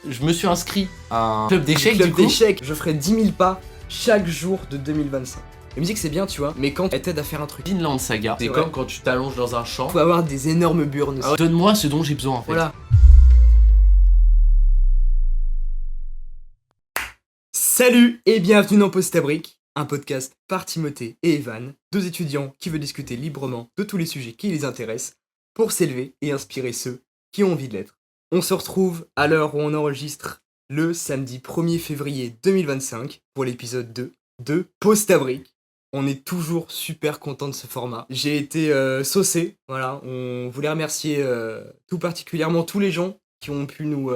je me suis inscrit à un club d'échecs Club du coup. d'échecs, je ferai 10 000 pas chaque jour de 2025. La musique c'est bien, tu vois, mais quand elle t'aide à faire un truc. Vinland Saga, c'est vrai. comme quand tu t'allonges dans un champ. Faut avoir des énormes burnes aussi. Donne-moi ce dont j'ai besoin en fait. Voilà. Salut et bienvenue dans Postabrique, un podcast par Timothée et Evan, deux étudiants qui veulent discuter librement de tous les sujets qui les intéressent pour s'élever et inspirer ceux qui ont envie de l'être. On se retrouve à l'heure où on enregistre le samedi 1er février 2025 pour l'épisode 2 de Postabrique. On est toujours super content de ce format. J'ai été saucé, voilà. On voulait remercier tout particulièrement tous les gens qui ont pu nous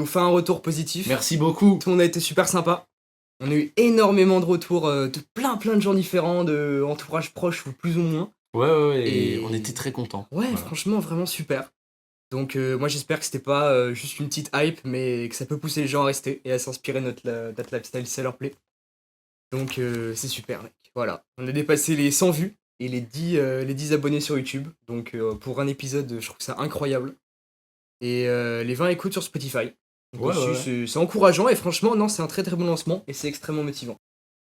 faire un retour positif. Merci beaucoup. Tout le monde a été super sympa. On a eu énormément de retours de plein de gens différents, de entourage proche ou plus ou moins. Ouais, et on était très contents. Ouais, Voilà. franchement, vraiment super. Donc moi j'espère que c'était pas juste une petite hype, mais que ça peut pousser les gens à rester et à s'inspirer de notre lifestyle si ça leur plaît. Donc c'est super mec. Voilà, on a dépassé les 100 vues et les 10 abonnés sur YouTube. Donc pour un épisode, je trouve ça incroyable. Et les 20 écoutes sur Spotify. Donc Ouais, aussi, ouais. c'est encourageant et franchement, non, c'est un très bon lancement et c'est extrêmement motivant.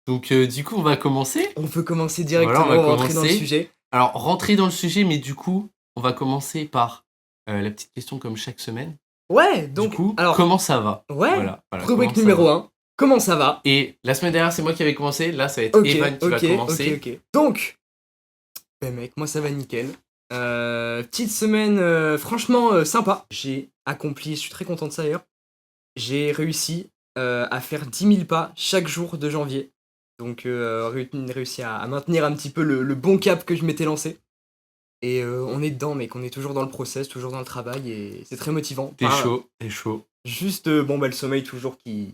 Donc du coup on va commencer. On peut commencer directement, Voilà, on va rentrer dans le commencer. sujet. Alors rentrer dans le sujet, mais du coup on va commencer par la petite question comme chaque semaine. Ouais, donc du coup, alors comment ça va? ouais, Voilà, rubrique comment ça numéro va. 1. Comment ça va? Et la semaine dernière c'est moi qui avais commencé, là ça va être Evan qui va commencer. Ok. Donc, ben mec, moi ça va nickel. Petite semaine franchement sympa. J'ai accompli, je suis très content de ça d'ailleurs. J'ai réussi à faire 10 000 pas chaque jour de janvier. Donc réussi à maintenir un petit peu le bon cap que je m'étais lancé. Et on est dedans mec, on est toujours dans le process, toujours dans le travail et c'est très motivant. T'es Enfin, chaud. Juste le sommeil toujours qui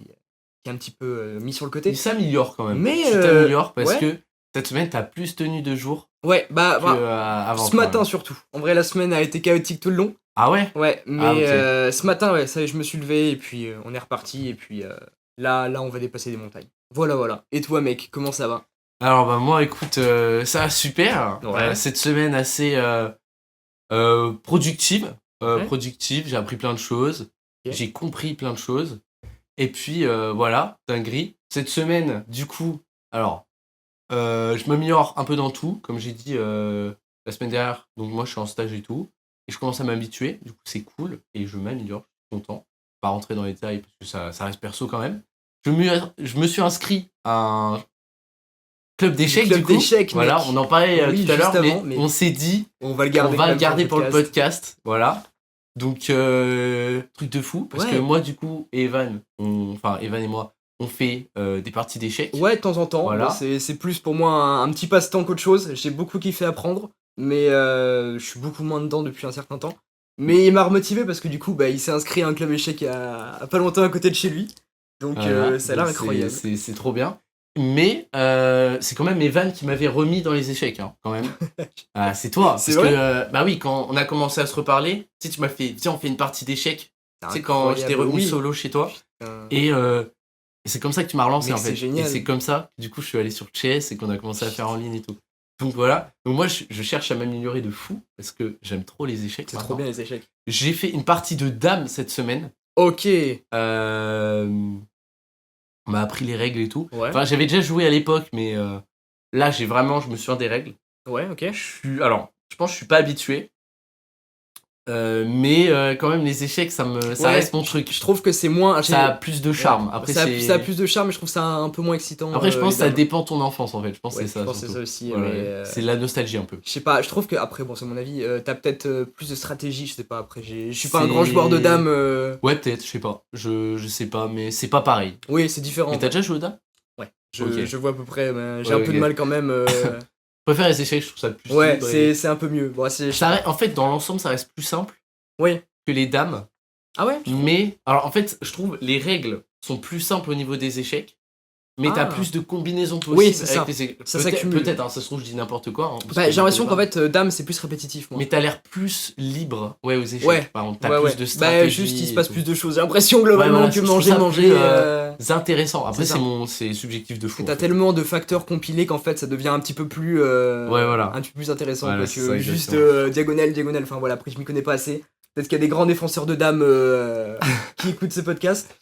est un petit peu mis sur le côté. Il s'améliore quand même. Mais, tu t'améliores parce ouais. que cette semaine t'as plus tenu de jours Ouais, que bah avant. ce quand matin même. surtout. En vrai la semaine a été chaotique tout le long. Ah ouais? Ouais, mais Ah, ok. ce matin ouais, ça y est, je me suis levé et puis on est reparti et puis là on va dépasser des montagnes. Voilà. Et toi mec, comment ça va? Alors bah moi écoute, ça va super. Ouais. Cette semaine assez productive. Ouais. Productive, j'ai appris plein de choses. Ok. J'ai compris plein de choses. Et puis voilà, dinguerie. Cette semaine, du coup, alors, je m'améliore un peu dans tout, comme j'ai dit la semaine dernière. Donc moi je suis en stage et tout. Et je commence à m'habituer, du coup c'est cool. Et je m'améliore, je suis content. Pas rentrer dans les détails parce que ça reste perso quand même. Je me suis inscrit à un club d'échecs Club du coup. d'échecs, Voilà, mec. on en parlait Oui, tout à l'heure, juste mais avant, mais on s'est dit on va le on garder, va quand le même garder pour le podcast. podcast. Voilà. Donc truc de fou parce Ouais. que moi du coup Evan et moi on fait des parties d'échecs. Ouais, de temps en temps. Voilà. Bon, c'est plus pour moi un petit passe-temps qu'autre chose. J'ai beaucoup kiffé apprendre, mais je suis beaucoup moins dedans depuis un certain temps. Mais il m'a remotivé parce que du coup, bah, il s'est inscrit à un club échec à pas longtemps à côté de chez lui. Donc Voilà. ça a l'air Donc, incroyable. c'est trop bien. Mais c'est quand même Evan qui m'avait remis dans les échecs, hein, quand même. Ah, c'est toi. C'est parce vrai que, bah oui, quand on a commencé à se reparler, tu sais, tu m'as fait, tiens, on fait une partie d'échecs. Tu sais, quand j'étais Incroyable, revenu oui. solo chez toi. Putain. Et c'est comme ça que tu m'as relancé, Mais en c'est fait. génial. Et c'est comme ça, du coup, je suis allé sur Chess et qu'on a commencé à faire en ligne et tout. Donc voilà. Donc moi, je cherche à m'améliorer de fou parce que j'aime trop les échecs. C'est trop maintenant. bien les échecs. J'ai fait une partie de dames cette semaine. Ok. On m'a appris les règles et tout. Ouais. Enfin, j'avais déjà joué à l'époque, mais là, je me souviens des règles. Ouais, ok. Je pense que je suis pas habitué. Mais quand même, les échecs, ça Ouais, reste mon truc. Je trouve que c'est moins. Ça a plus de charme. Ouais. Après, ça a plus de charme, mais je trouve ça un peu moins excitant. Après, je pense que ça les dames. dépend de ton enfance, en fait. Je pense que Ouais, c'est ça. je pense que c'est surtout. ça aussi. Voilà, Mais c'est la nostalgie un peu. je sais pas, je trouve que après, bon, c'est mon avis, t'as peut-être plus de stratégie, je sais pas. Après, je suis pas un C'est- grand joueur de dames. Ouais, peut-être, je sais pas. Je sais pas, mais c'est pas pareil. Oui, c'est différent. Mais t'as déjà joué aux dames? Ouais. Ok. Je vois à peu près. Mais j'ai Ouais, un peu de ok. mal quand même. Je préfère les échecs, je trouve ça plus Ouais, libre et- c'est un peu mieux. Bon, En fait, dans l'ensemble, ça reste plus simple Oui. que les dames. Ah ouais. Mais, alors en fait, je trouve les règles sont plus simples au niveau des échecs, mais t'as Ah. plus de combinaisons possibles Oui, c'est ça. avec les échecs. Ça Peut-être, s'accumule. peut-être, ça se trouve, je dis n'importe quoi. Hein, parce Bah, que j'ai l'impression je qu'en connais pas. fait, dame, c'est plus répétitif, moi. Mais t'as l'air plus libre, ouais, aux échecs. Ouais. Par contre, t'as Ouais, plus ouais. de stratégie. Bah, juste, il se et passe tout. plus de choses. J'ai l'impression globalement voilà, que je trouve ça manger. plus, C'est intéressant. Après, c'est ça. c'est subjectif de fou. T'as en fait. tellement de facteurs compilés qu'en fait ça devient un petit peu plus Ouais, voilà. un petit peu plus intéressant Voilà, quoi, c'est que ça, juste exactement. diagonale enfin voilà, après je m'y connais pas assez, Peut-être qu'il y a des grands défenseurs de dames qui écoutent ce podcast.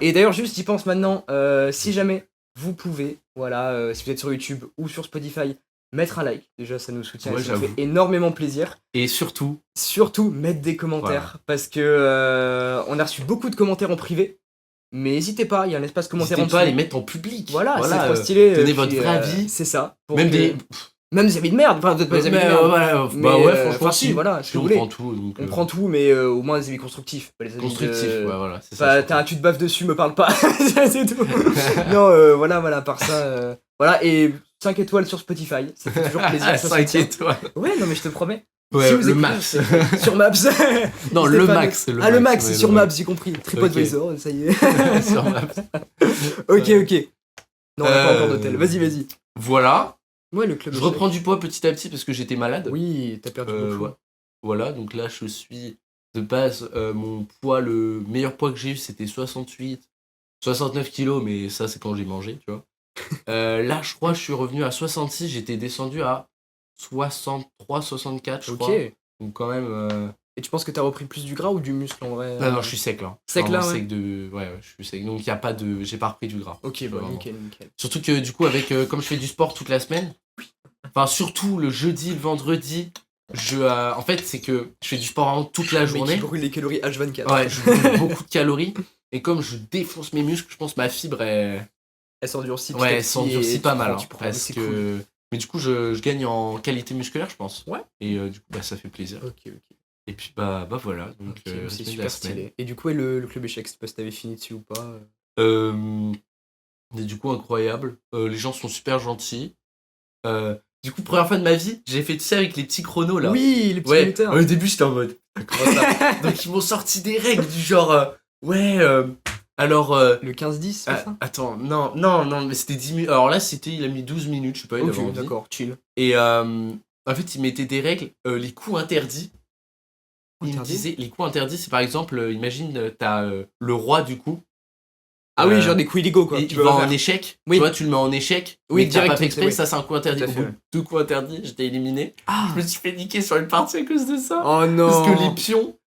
Et d'ailleurs, juste, j'y pense maintenant, si jamais vous pouvez, voilà, si vous êtes sur YouTube ou sur Spotify, mettre un like. Déjà, ça nous soutient et ça nous fait énormément plaisir. Et surtout, mettre des commentaires. Parce que on a reçu beaucoup de commentaires en privé. Mais n'hésitez pas, il y a un espace commentaire en n'hésitez pas à privé. les mettre en public. Voilà, c'est trop stylé. Donnez votre vrai avis. C'est ça. Même des avis de merde. Enfin, peut-être pas des avis de merde. Bah ouais, franchement, si, voilà, on prend tout. Donc, on prend tout, mais au moins des avis constructifs. Pas les avis ouais, voilà. C'est ça. Tu te baffes dessus, me parle pas. C'est tout. Non, voilà, par ça. Voilà, et 5 étoiles sur Spotify. Ça fait toujours plaisir. 5 étoiles. Ouais, non, mais je te promets. Ouais, si le max. Sur Maps. Non, le max. Le max, sur Maps, j'ai compris. TripAdvisor, ça y est. Sur Maps. Ok. Non, on n'a pas encore d'hôtel. Vas-y. Voilà. Ouais, le club. Je reprends du poids petit à petit parce que j'étais malade. Oui, t'as perdu beaucoup. Ouais. Voilà, donc là, je suis de base, mon poids, le meilleur poids que j'ai eu, c'était 69 kilos, mais ça, c'est quand j'ai mangé, tu vois. Là, je crois que je suis revenu à 66, j'étais descendu à 63, 64, je crois. Donc quand même... Et tu penses que t'as repris plus du gras ou du muscle en vrai Non, je suis sec là. Sec là, ouais. Sec ouais, je suis sec. Donc y a pas de... j'ai pas repris du gras. Ok, bon, nickel. Surtout que du coup, avec comme je fais du sport toute la semaine, enfin surtout le jeudi, le vendredi, en fait, c'est que je fais du sport vraiment toute la journée. Mais tu brûles les calories H24. Ouais, je brûle beaucoup de calories. Et comme je défonce mes muscles, je pense que ma fibre est... Elle s'endurcit. Ouais, elle s'endurcit pas mal. Parce que... Cool. Mais du coup, je gagne en qualité musculaire, je pense. Ouais. Et du coup, ça fait plaisir. Ok. Et puis, bah voilà. Donc, c'est super stylé. Et du coup, le club échec, je sais pas si t'avais fini dessus ou pas. Et du coup, incroyable. Les gens sont super gentils. Du coup, première fois de ma vie, j'ai fait, tu sais, avec les petits chronos là. Oui, les petits minuteurs. Au début, j'étais en mode. Comment ça Donc, ils m'ont sorti des règles du genre. Alors. Le 15-10, c'est ça attends, non, mais c'était 10 minutes. Alors là, il a mis 12 minutes, je sais pas, il avait envie. D'accord, chill. Et en fait, il mettait des règles, les coups interdits. Il me disait, les coups interdits, c'est par exemple, imagine, t'as le roi du coup. Ah oui, genre des coups illégaux quoi. Tu vas en échec, tu vois, tu le mets en échec, oui, mais t'as pas fait exprès, ça c'est un coup interdit. Au bout de 2 coups interdits, j'étais éliminé. Je me suis fait niquer sur une partie à cause de ça. Oh non. Parce que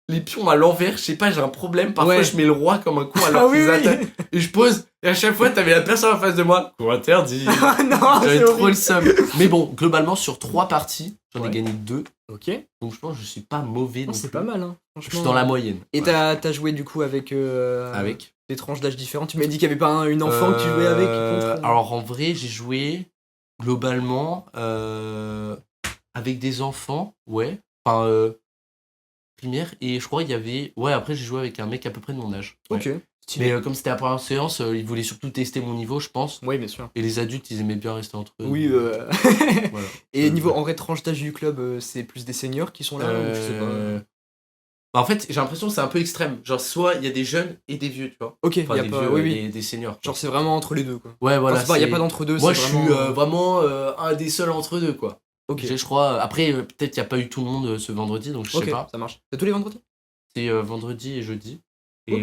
les pions à l'envers, je sais pas, j'ai un problème. Parfois, je mets le roi comme un coup alors qu'ils attaquent. Et je pose, et à chaque fois, t'avais la personne en face de moi. Coup interdit. Non, j'avais trop le seum. Mais bon, globalement, sur 3 parties, j'en ai gagné 2. Ok. Donc je pense que je suis pas mauvais. C'est pas mal, hein. Je suis dans la moyenne. Et t'as joué du coup avec des tranches d'âge différentes. Tu m'as dit qu'il y avait pas une enfant que tu jouais avec contre... Alors en vrai, j'ai joué globalement avec des enfants, ouais. Enfin, primaire, et je crois qu'il y avait... Ouais, après j'ai joué avec un mec à peu près de mon âge. Ouais. Ok. Mais comme c'était la première séance, ils voulaient surtout tester mon niveau, je pense. Oui, bien sûr. Et les adultes, ils aimaient bien rester entre eux. Oui, voilà. Et niveau en vrai tranche d'âge du club, c'est plus des seniors qui sont là ou je sais pas. Bah, en fait, j'ai l'impression que c'est un peu extrême. Genre, soit il y a des jeunes et des vieux, tu vois. Ok, enfin, y a des pas... vieux et des seniors. Genre, c'est vraiment entre les deux, quoi. Ouais, voilà. Enfin, y a pas d'entre-deux. Moi, je suis vraiment un des seuls entre deux, quoi. Ok. Je crois. Après, peut-être qu'il n'y a pas eu tout le monde ce vendredi, donc je sais pas. Ça marche. C'est tous les vendredis? C'est vendredi et jeudi. Et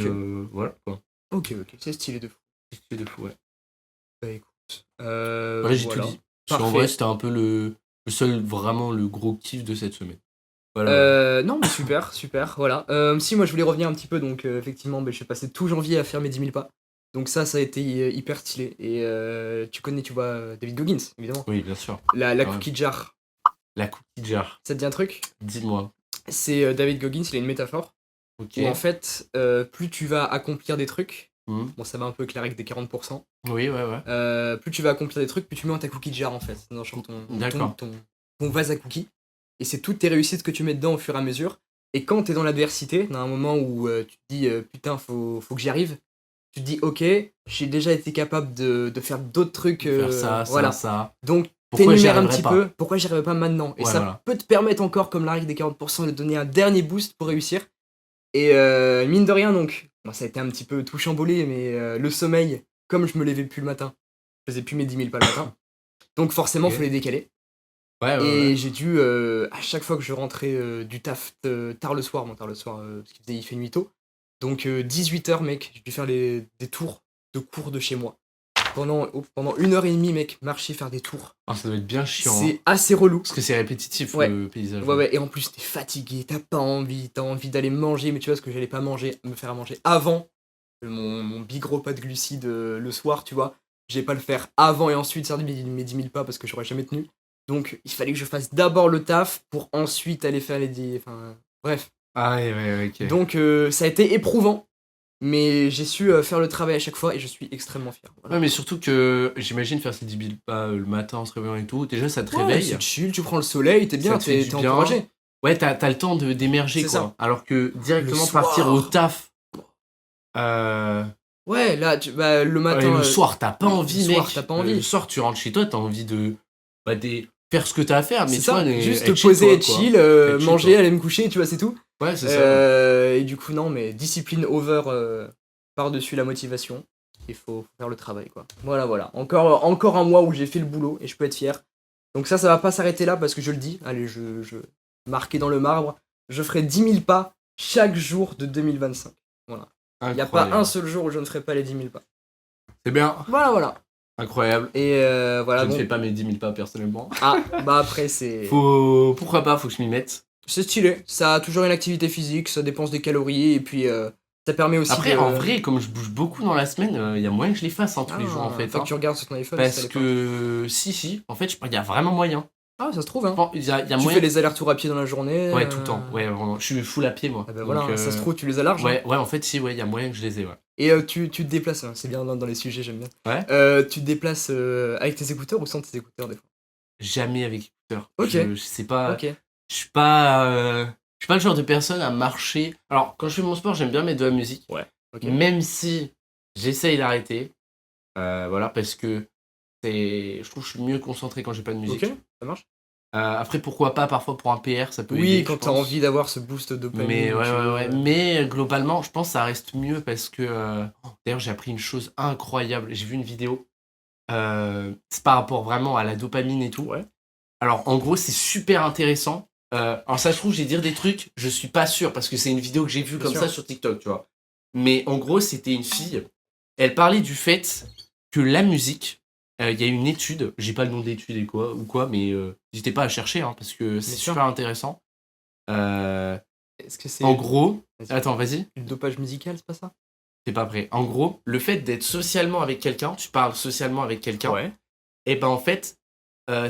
voilà, quoi. Ok. C'est stylé de fou. C'est stylé de fou, ouais. Bah écoute. Voilà, j'ai tout dit. Parce qu'en vrai, c'était un peu le seul, vraiment, le gros kiff de cette semaine. Voilà. Non, mais super, voilà. Si, moi je voulais revenir un petit peu, donc effectivement, je suis passé tout janvier à faire mes 10 000 pas. Donc ça a été hyper stylé. Et tu connais, tu vois, David Goggins, évidemment. Oui, bien sûr. La cookie jar. La cookie jar. Ça te dit un truc? Dis-moi. C'est David Goggins, il a une métaphore. Ok. Où en fait, plus tu vas accomplir des trucs, bon, ça va un peu avec la règle des 40%. Oui, ouais. Plus tu vas accomplir des trucs, plus tu mets dans ta cookie jar, en fait. Dans ton vase à cookies. Et c'est toutes tes réussites que tu mets dedans au fur et à mesure. Et quand t'es dans l'adversité, dans un moment où tu te dis putain, faut que j'y arrive, tu te dis ok, j'ai déjà été capable de faire d'autres trucs. Faire ça, voilà. ça. Donc t'énumères un petit peu pourquoi j'y arriverais pas maintenant. Et ça peut te permettre encore, comme la règle des 40%, de donner un dernier boost pour réussir. Et mine de rien, donc, bon, ça a été un petit peu tout chamboulé, mais le sommeil, comme je me levais plus le matin, je faisais plus mes 10 000 pas le matin. Donc forcément, faut les décaler. Et j'ai dû, à chaque fois que je rentrais du taf tard le soir, parce qu'il fait nuit tôt, donc 18h, mec, j'ai dû faire des tours de cours de chez moi. pendant 1h30, mec, marcher, faire des tours. Ah, ça doit être bien chiant. Hein. C'est assez relou. Parce que c'est répétitif, Ouais. le paysage. Ouais, et en plus, t'es fatigué, t'as envie d'aller manger, mais tu vois, ce que j'allais pas me faire à manger avant mon big repas de glucides le soir, tu vois. J'ai pas le faire avant et ensuite faire mes 10 000 pas parce que j'aurais jamais tenu. Donc, il fallait que je fasse d'abord le taf pour ensuite aller faire les 10. Enfin, bref. Ah, ouais, ok. Donc, ça a été éprouvant, mais j'ai su faire le travail à chaque fois et je suis extrêmement fier. Voilà. Ouais, mais surtout que j'imagine faire ces 10 000 pas le matin en se réveillant et tout. Déjà, ça te Ouais, réveille. c'est chill, tu prends le soleil, t'es bien, Ça te fait t'es du bien. encouragé. Ouais, t'as le temps d'émerger, C'est quoi. ça. Alors que directement Le soir. partir au taf. Ouais, là, le matin. Le soir, t'as pas envie, le mec. soir, t'as pas envie. Le soir, tu rentres chez toi, t'as envie de faire ce que t'as à faire. Mais c'est tu ça, vois, juste être te chez poser, toi, être quoi. chill, Être chill, manger, quoi. aller me coucher, tu vois, c'est tout. Ouais, c'est ça. Et du coup, non, mais discipline over par-dessus la motivation. Il faut faire le travail, quoi. Voilà. Encore un mois où j'ai fait le boulot et je peux être fier. Donc ça va pas s'arrêter là parce que je le dis. Allez, je marqué dans le marbre. Je ferai 10 000 pas chaque jour de 2025. Voilà. Il n'y a pas un seul jour où je ne ferai pas les 10 000 pas. C'est bien. Voilà. Incroyable. Et voilà. Je ne fais pas mes 10 000 pas personnellement. Ah, bah après, c'est. Pourquoi pas, faut que je m'y mette. C'est stylé. Ça a toujours une activité physique, ça dépense des calories et puis ça permet aussi. Après, en vrai, comme je bouge beaucoup dans la semaine, il y a moyen que je les fasse tous les jours en fait. Faut que tu regardes sur ton iPhone. Parce que si, en fait, il y a vraiment moyen. Ah, ça se trouve, hein. Il y a Tu moyen. fais les allers-retours à pied dans la journée. Ouais, tout le temps. Ouais, vraiment. Je suis full à pied, moi. Ah bah Donc, voilà, ça se trouve, tu les as larges. Ouais, en fait, si, ouais, il y a moyen que je les ai, ouais. Et tu te déplaces, hein, c'est bien dans les sujets, j'aime bien. Ouais. Tu te déplaces avec tes écouteurs ou sans tes écouteurs des fois? Jamais avec écouteurs. Ok. Je sais pas. Ok. Je suis pas le genre de personne à marcher. Alors, quand je fais mon sport, j'aime bien mettre de la musique. Ouais. Ok. Même si j'essaye d'arrêter. Voilà, parce que je trouve que je suis mieux concentré quand j'ai pas de musique. Ok, ça marche. Après, pourquoi pas, parfois pour un PR, ça peut aider. Oui, quand t'as envie d'avoir ce boost de dopamine. Mais ouais. Mais globalement, je pense que ça reste mieux parce que. D'ailleurs, j'ai appris une chose incroyable. J'ai vu une vidéo. C'est par rapport vraiment à la dopamine et tout. Ouais. Alors, en gros, c'est super intéressant. Alors, ça se trouve, je vais dire des trucs, je suis pas sûr parce que c'est une vidéo que j'ai vue comme ça sur TikTok, tu vois. Mais en gros, c'était une fille. Elle parlait du fait que la musique. Il y a une étude, j'ai pas le nom d'étude et quoi, mais n'hésitez pas à chercher parce que c'est super intéressant. Est-ce que c'est. En gros, Vas-y. attends, vas-y. Le dopage musical, c'est pas ça? T'es pas prêt. En gros, le fait d'être socialement avec quelqu'un, tu parles socialement avec quelqu'un, Ouais. et ben en fait,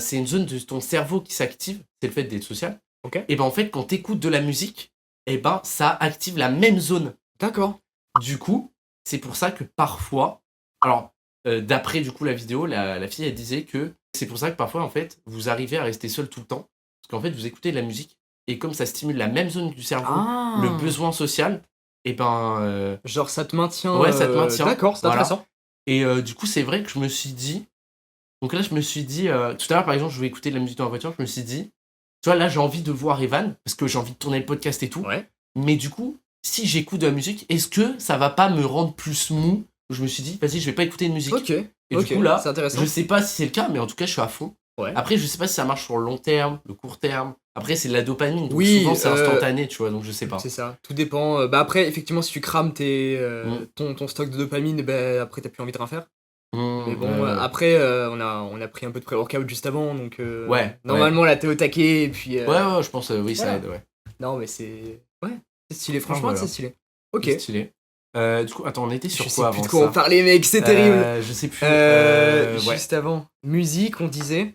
c'est une zone de ton cerveau qui s'active, c'est le fait d'être social. Ok. Et ben en fait, quand t'écoutes de la musique, et ben ça active la même zone. D'accord. Du coup, c'est pour ça que parfois, alors d'après du coup la vidéo, la fille elle disait que c'est pour ça que parfois en fait, vous arrivez à rester seul tout le temps, parce qu'en fait vous écoutez de la musique et comme ça stimule la même zone du cerveau, le besoin social, et ben genre ça te maintient. Ouais, ça te maintient. D'accord, c'est intéressant. Et du coup, c'est vrai que je me suis dit. Donc là, je me suis dit. Tout à l'heure, par exemple, je voulais écouter de la musique dans la voiture. Je me suis dit. Tu vois, là, j'ai envie de voir Evan. Parce que j'ai envie de tourner le podcast et tout. Ouais. Mais du coup, si j'écoute de la musique, est-ce que ça va pas me rendre plus mou? Je me suis dit, vas-y, je vais pas écouter de musique. Ok. Et du coup, là, c'est intéressant. je sais pas si c'est le cas, mais en tout cas, je suis à fond. Ouais. Après, je sais pas si ça marche sur le long terme, le court terme. Après, c'est de la dopamine. Donc Oui, souvent, c'est instantané, tu vois. Donc, je sais pas. C'est ça, tout dépend. Bah après, effectivement, si tu crames ton stock de dopamine, bah après, t'as plus envie de rien faire. Mais bon, après, on a pris un peu de pré-workout juste avant, donc normalement, là, t'es au taquet, et puis... Ouais, je pense, oui, ça aide, ouais. Non, mais c'est... Ouais, c'est stylé, franchement, c'est stylé. Ok. C'est stylé. Du coup, attends, on était sur quoi avant ça? Je sais plus de quoi on parlait, mec, c'est terrible. Je sais plus. Juste avant, musique, on disait...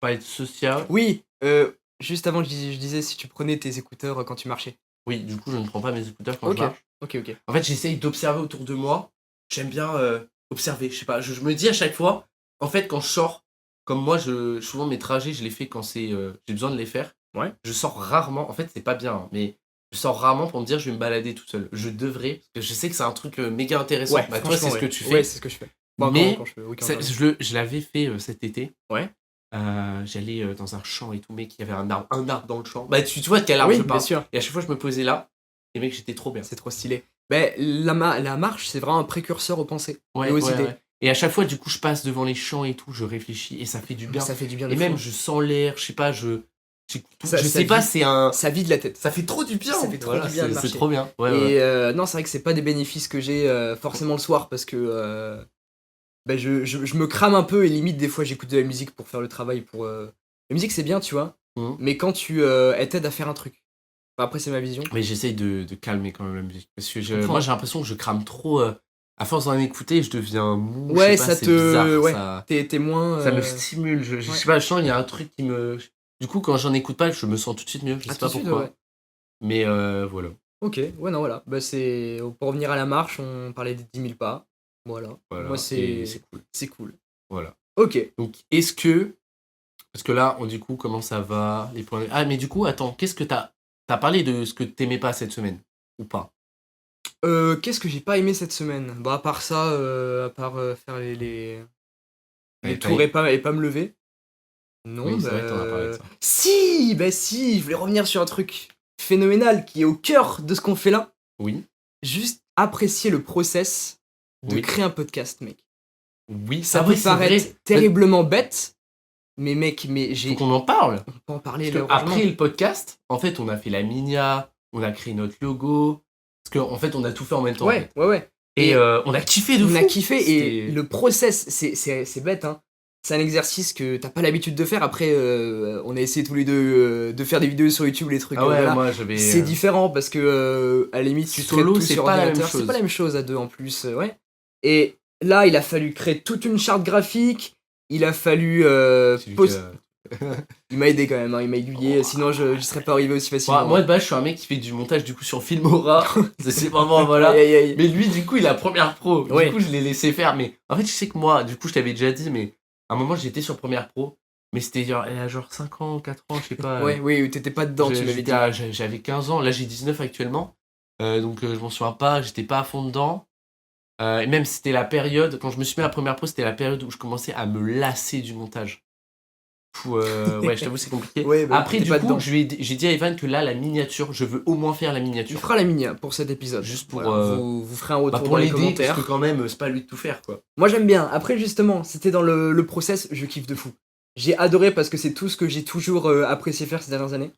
Pas être social. Oui, juste avant, je disais si tu prenais tes écouteurs quand tu marchais. Oui, du coup, je ne prends pas mes écouteurs quand je marche. Ok. En fait, j'essaye d'observer autour de moi. J'aime bien observer, je sais pas. Je me dis à chaque fois, en fait, quand je sors, comme moi, souvent mes trajets, je les fais quand j'ai besoin de les faire. Ouais. Je sors rarement. En fait, c'est pas bien, hein, mais je sors rarement pour me dire je vais me balader tout seul. Je devrais, parce que je sais que c'est un truc méga intéressant. Ouais, toi, c'est ce que tu fais. Ouais, c'est ce que je fais. Bon, mais quand je je l'avais fait cet été. Ouais. J'allais dans un champ et tout, mec, il y avait un arbre dans le champ. Bah, tu vois de quel arbre je parle. Bien sûr. Et à chaque fois, je me posais là, et mec, j'étais trop bien. C'est trop stylé. Bah, la marche, c'est vraiment un précurseur aux pensées et aux idées. Ouais. Et à chaque fois, du coup, je passe devant les champs et tout, je réfléchis, et ça fait du bien. Ça fait du bien. Et même, je sens l'air, je sais pas, c'est un... Ça vide la tête. Ça fait trop du bien. Ça fait trop du bien de marcher. C'est trop bien. Ouais. Non, c'est vrai que c'est pas des bénéfices que j'ai forcément le soir parce que bah, je me crame un peu et limite des fois j'écoute de la musique pour faire le travail. La musique c'est bien, tu vois, Mhm. mais quand elle t'aide à faire un truc. Enfin, après c'est ma vision. Mais j'essaye de calmer quand même la musique. Parce que comprends. moi, j'ai l'impression que je crame trop. À force d'en écouter, je deviens mou. Je Ouais, sais pas, ça c'est te. bizarre. Ouais, Ça, t'es moins. ça me stimule. Je ouais. sais pas, je sens qu'il y a un truc qui me. Du coup, quand j'en écoute pas, je me sens tout de suite mieux. Je Ah, sais tout pas de suite, pourquoi. ouais. Mais voilà. Ok, ouais, non, voilà. Bah, c'est. Pour revenir à la marche, on parlait des 10 000 pas. Voilà. Moi, Voilà. Et c'est c'est. cool. C'est cool. Voilà. Ok. Donc, est-ce que. Parce que là, du coup, comment ça va les points... Ah, mais du coup, attends, qu'est-ce que t'as parlé de ce que t'aimais pas cette semaine? Ou pas? Qu'est-ce que j'ai pas aimé cette semaine? Bah, à part ça, à part faire les Ouais, tours et pas me lever. Non, Oui, c'est bah. vrai que t'en as parlé de ça. Si! Bah, si! Je voulais revenir sur un truc phénoménal qui est au cœur de ce qu'on fait là. Oui. Juste apprécier le process de Oui. créer un podcast, mec. Oui, Ça ah peut oui, c'est paraître vrai. terriblement bête, mais mec, mais Faut j'ai. qu'on en parle. On peut en parler Parce là, que largement. après le podcast, en fait, on a fait la minia, on a créé notre logo. Parce qu'en fait, on a tout fait en même temps. En Ouais, fait. ouais, ouais. Et on a kiffé de On fou. a kiffé et C'était- le process, c'est bête, hein. C'est un exercice que t'as pas l'habitude de faire. Après, on a essayé tous les deux de faire des vidéos sur YouTube, les trucs. Ah ouais, Voilà. moi j'avais. C'est différent parce que à la limite, tu traites Solo, tout c'est sur pas la même ordinateur. C'est chose. pas la même chose à deux en plus, ouais. Et là, il a fallu créer toute une charte graphique. Il a fallu C'est lui post- qui a- Il m'a aidé quand même, hein, il m'a aiguillé. Sinon, je serais pas arrivé aussi facilement. Moi, de base, je suis un mec qui fait du montage du coup sur Filmora. C'est vraiment, voilà. Aïe, aïe, aïe. Mais lui, du coup, il a Premiere Pro. Ouais. Du coup, je l'ai laissé faire. Mais en fait, je sais que moi, du coup, je t'avais déjà dit, mais à un moment, j'étais sur Premiere Pro. Mais c'était il y a genre 5 ans, 4 ans, je sais pas. Ouais, oui, t'étais pas dedans, tu m'avais dit. J'avais 15 ans. Là, j'ai 19 actuellement. Donc, je m'en souviens pas. J'étais pas à fond dedans. Et même, c'était la période. Quand je me suis mis à Premiere Pro, c'était la période où je commençais à me lasser du montage. Ouais, je t'avoue, c'est compliqué. Ouais, bah, Après, t'es du pas coup, dedans. j'ai dit à Evan que là, la miniature, je veux au moins faire la Tu miniature. feras la mini pour cet épisode. Juste pour, Voilà, vous ferez un retour pour dans les l'aider, commentaires. parce que quand même, c'est pas à lui de tout faire, quoi. Moi j'aime bien. Après justement, c'était dans le process, je kiffe de fou. J'ai adoré parce que c'est tout ce que j'ai toujours apprécié faire ces dernières années.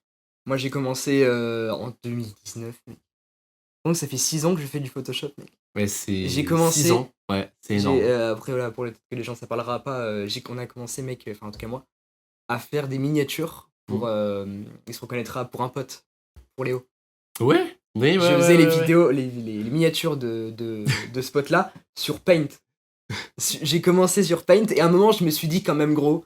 Moi j'ai commencé en 2019. Mec. Donc ça fait 6 ans que je fais du Photoshop, mec. Ouais, c'est J'ai commencé- 6 ans. Ouais, c'est énorme. Après voilà, pour que les gens ça parlera pas, on a commencé mec, enfin en tout cas moi, à faire des miniatures pour... il se reconnaîtra pour un pote, pour Léo. Ouais, mais Je faisais les vidéos, les miniatures de ce pote-là sur Paint. J'ai commencé sur Paint et à un moment je me suis dit quand même gros,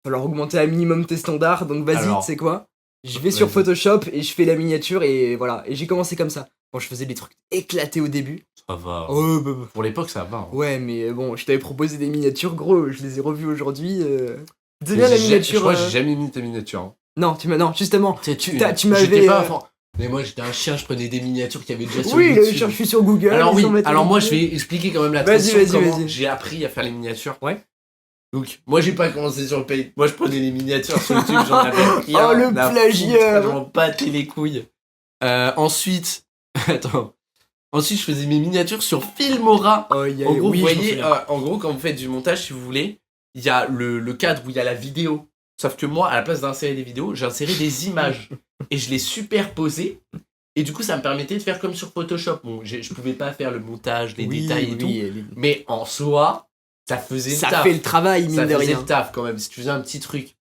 il va falloir augmenter un minimum tes standards, donc vas-y, Alors, tu sais quoi, je vais sur vas-y. Photoshop et je fais la miniature et voilà. Et j'ai commencé comme ça. Bon, je faisais des trucs éclatés au début. Ça va. Oh, bah. Pour l'époque, ça va. Hein. Ouais, mais bon, je t'avais proposé des miniatures, gros, je les ai revues aujourd'hui. C'est Mais bien la Je miniature. crois que j'ai jamais mis ta miniature. Hein. Non, non, justement. Tu sais, Tu j'étais m'avais. pas enfant. Mais moi, j'étais un chien, je prenais des miniatures qu'il y avait déjà sur Oui, YouTube. je suis sur Google. Alors ils oui, en mettent alors les moi je vidéos. vais expliquer quand même la Vas-y, transition, vas-y, comment vas-y. j'ai appris à faire les miniatures. Ouais. Donc moi j'ai pas commencé sur le Paint, moi je prenais les miniatures sur YouTube, j'en avais rien Oh, le à plagiat. foutre, j'en battais les couilles. Ensuite, attends, ensuite je faisais mes miniatures sur Filmora. Oh, En gros, oui, vous je m'en voyez, souviens. en gros quand vous faites du montage, si vous voulez, il y a le cadre où il y a la vidéo. Sauf que moi, à la place d'insérer des vidéos, j'ai inséré des images et je les superposais. Et du coup, ça me permettait de faire comme sur Photoshop. Bon, je pouvais pas faire le montage, les Oui, détails et oui, tout. Mais en soi, ça faisait le Ça taf. fait le travail, mine Ça de faisait rien. le taf quand même, si tu faisais un petit truc.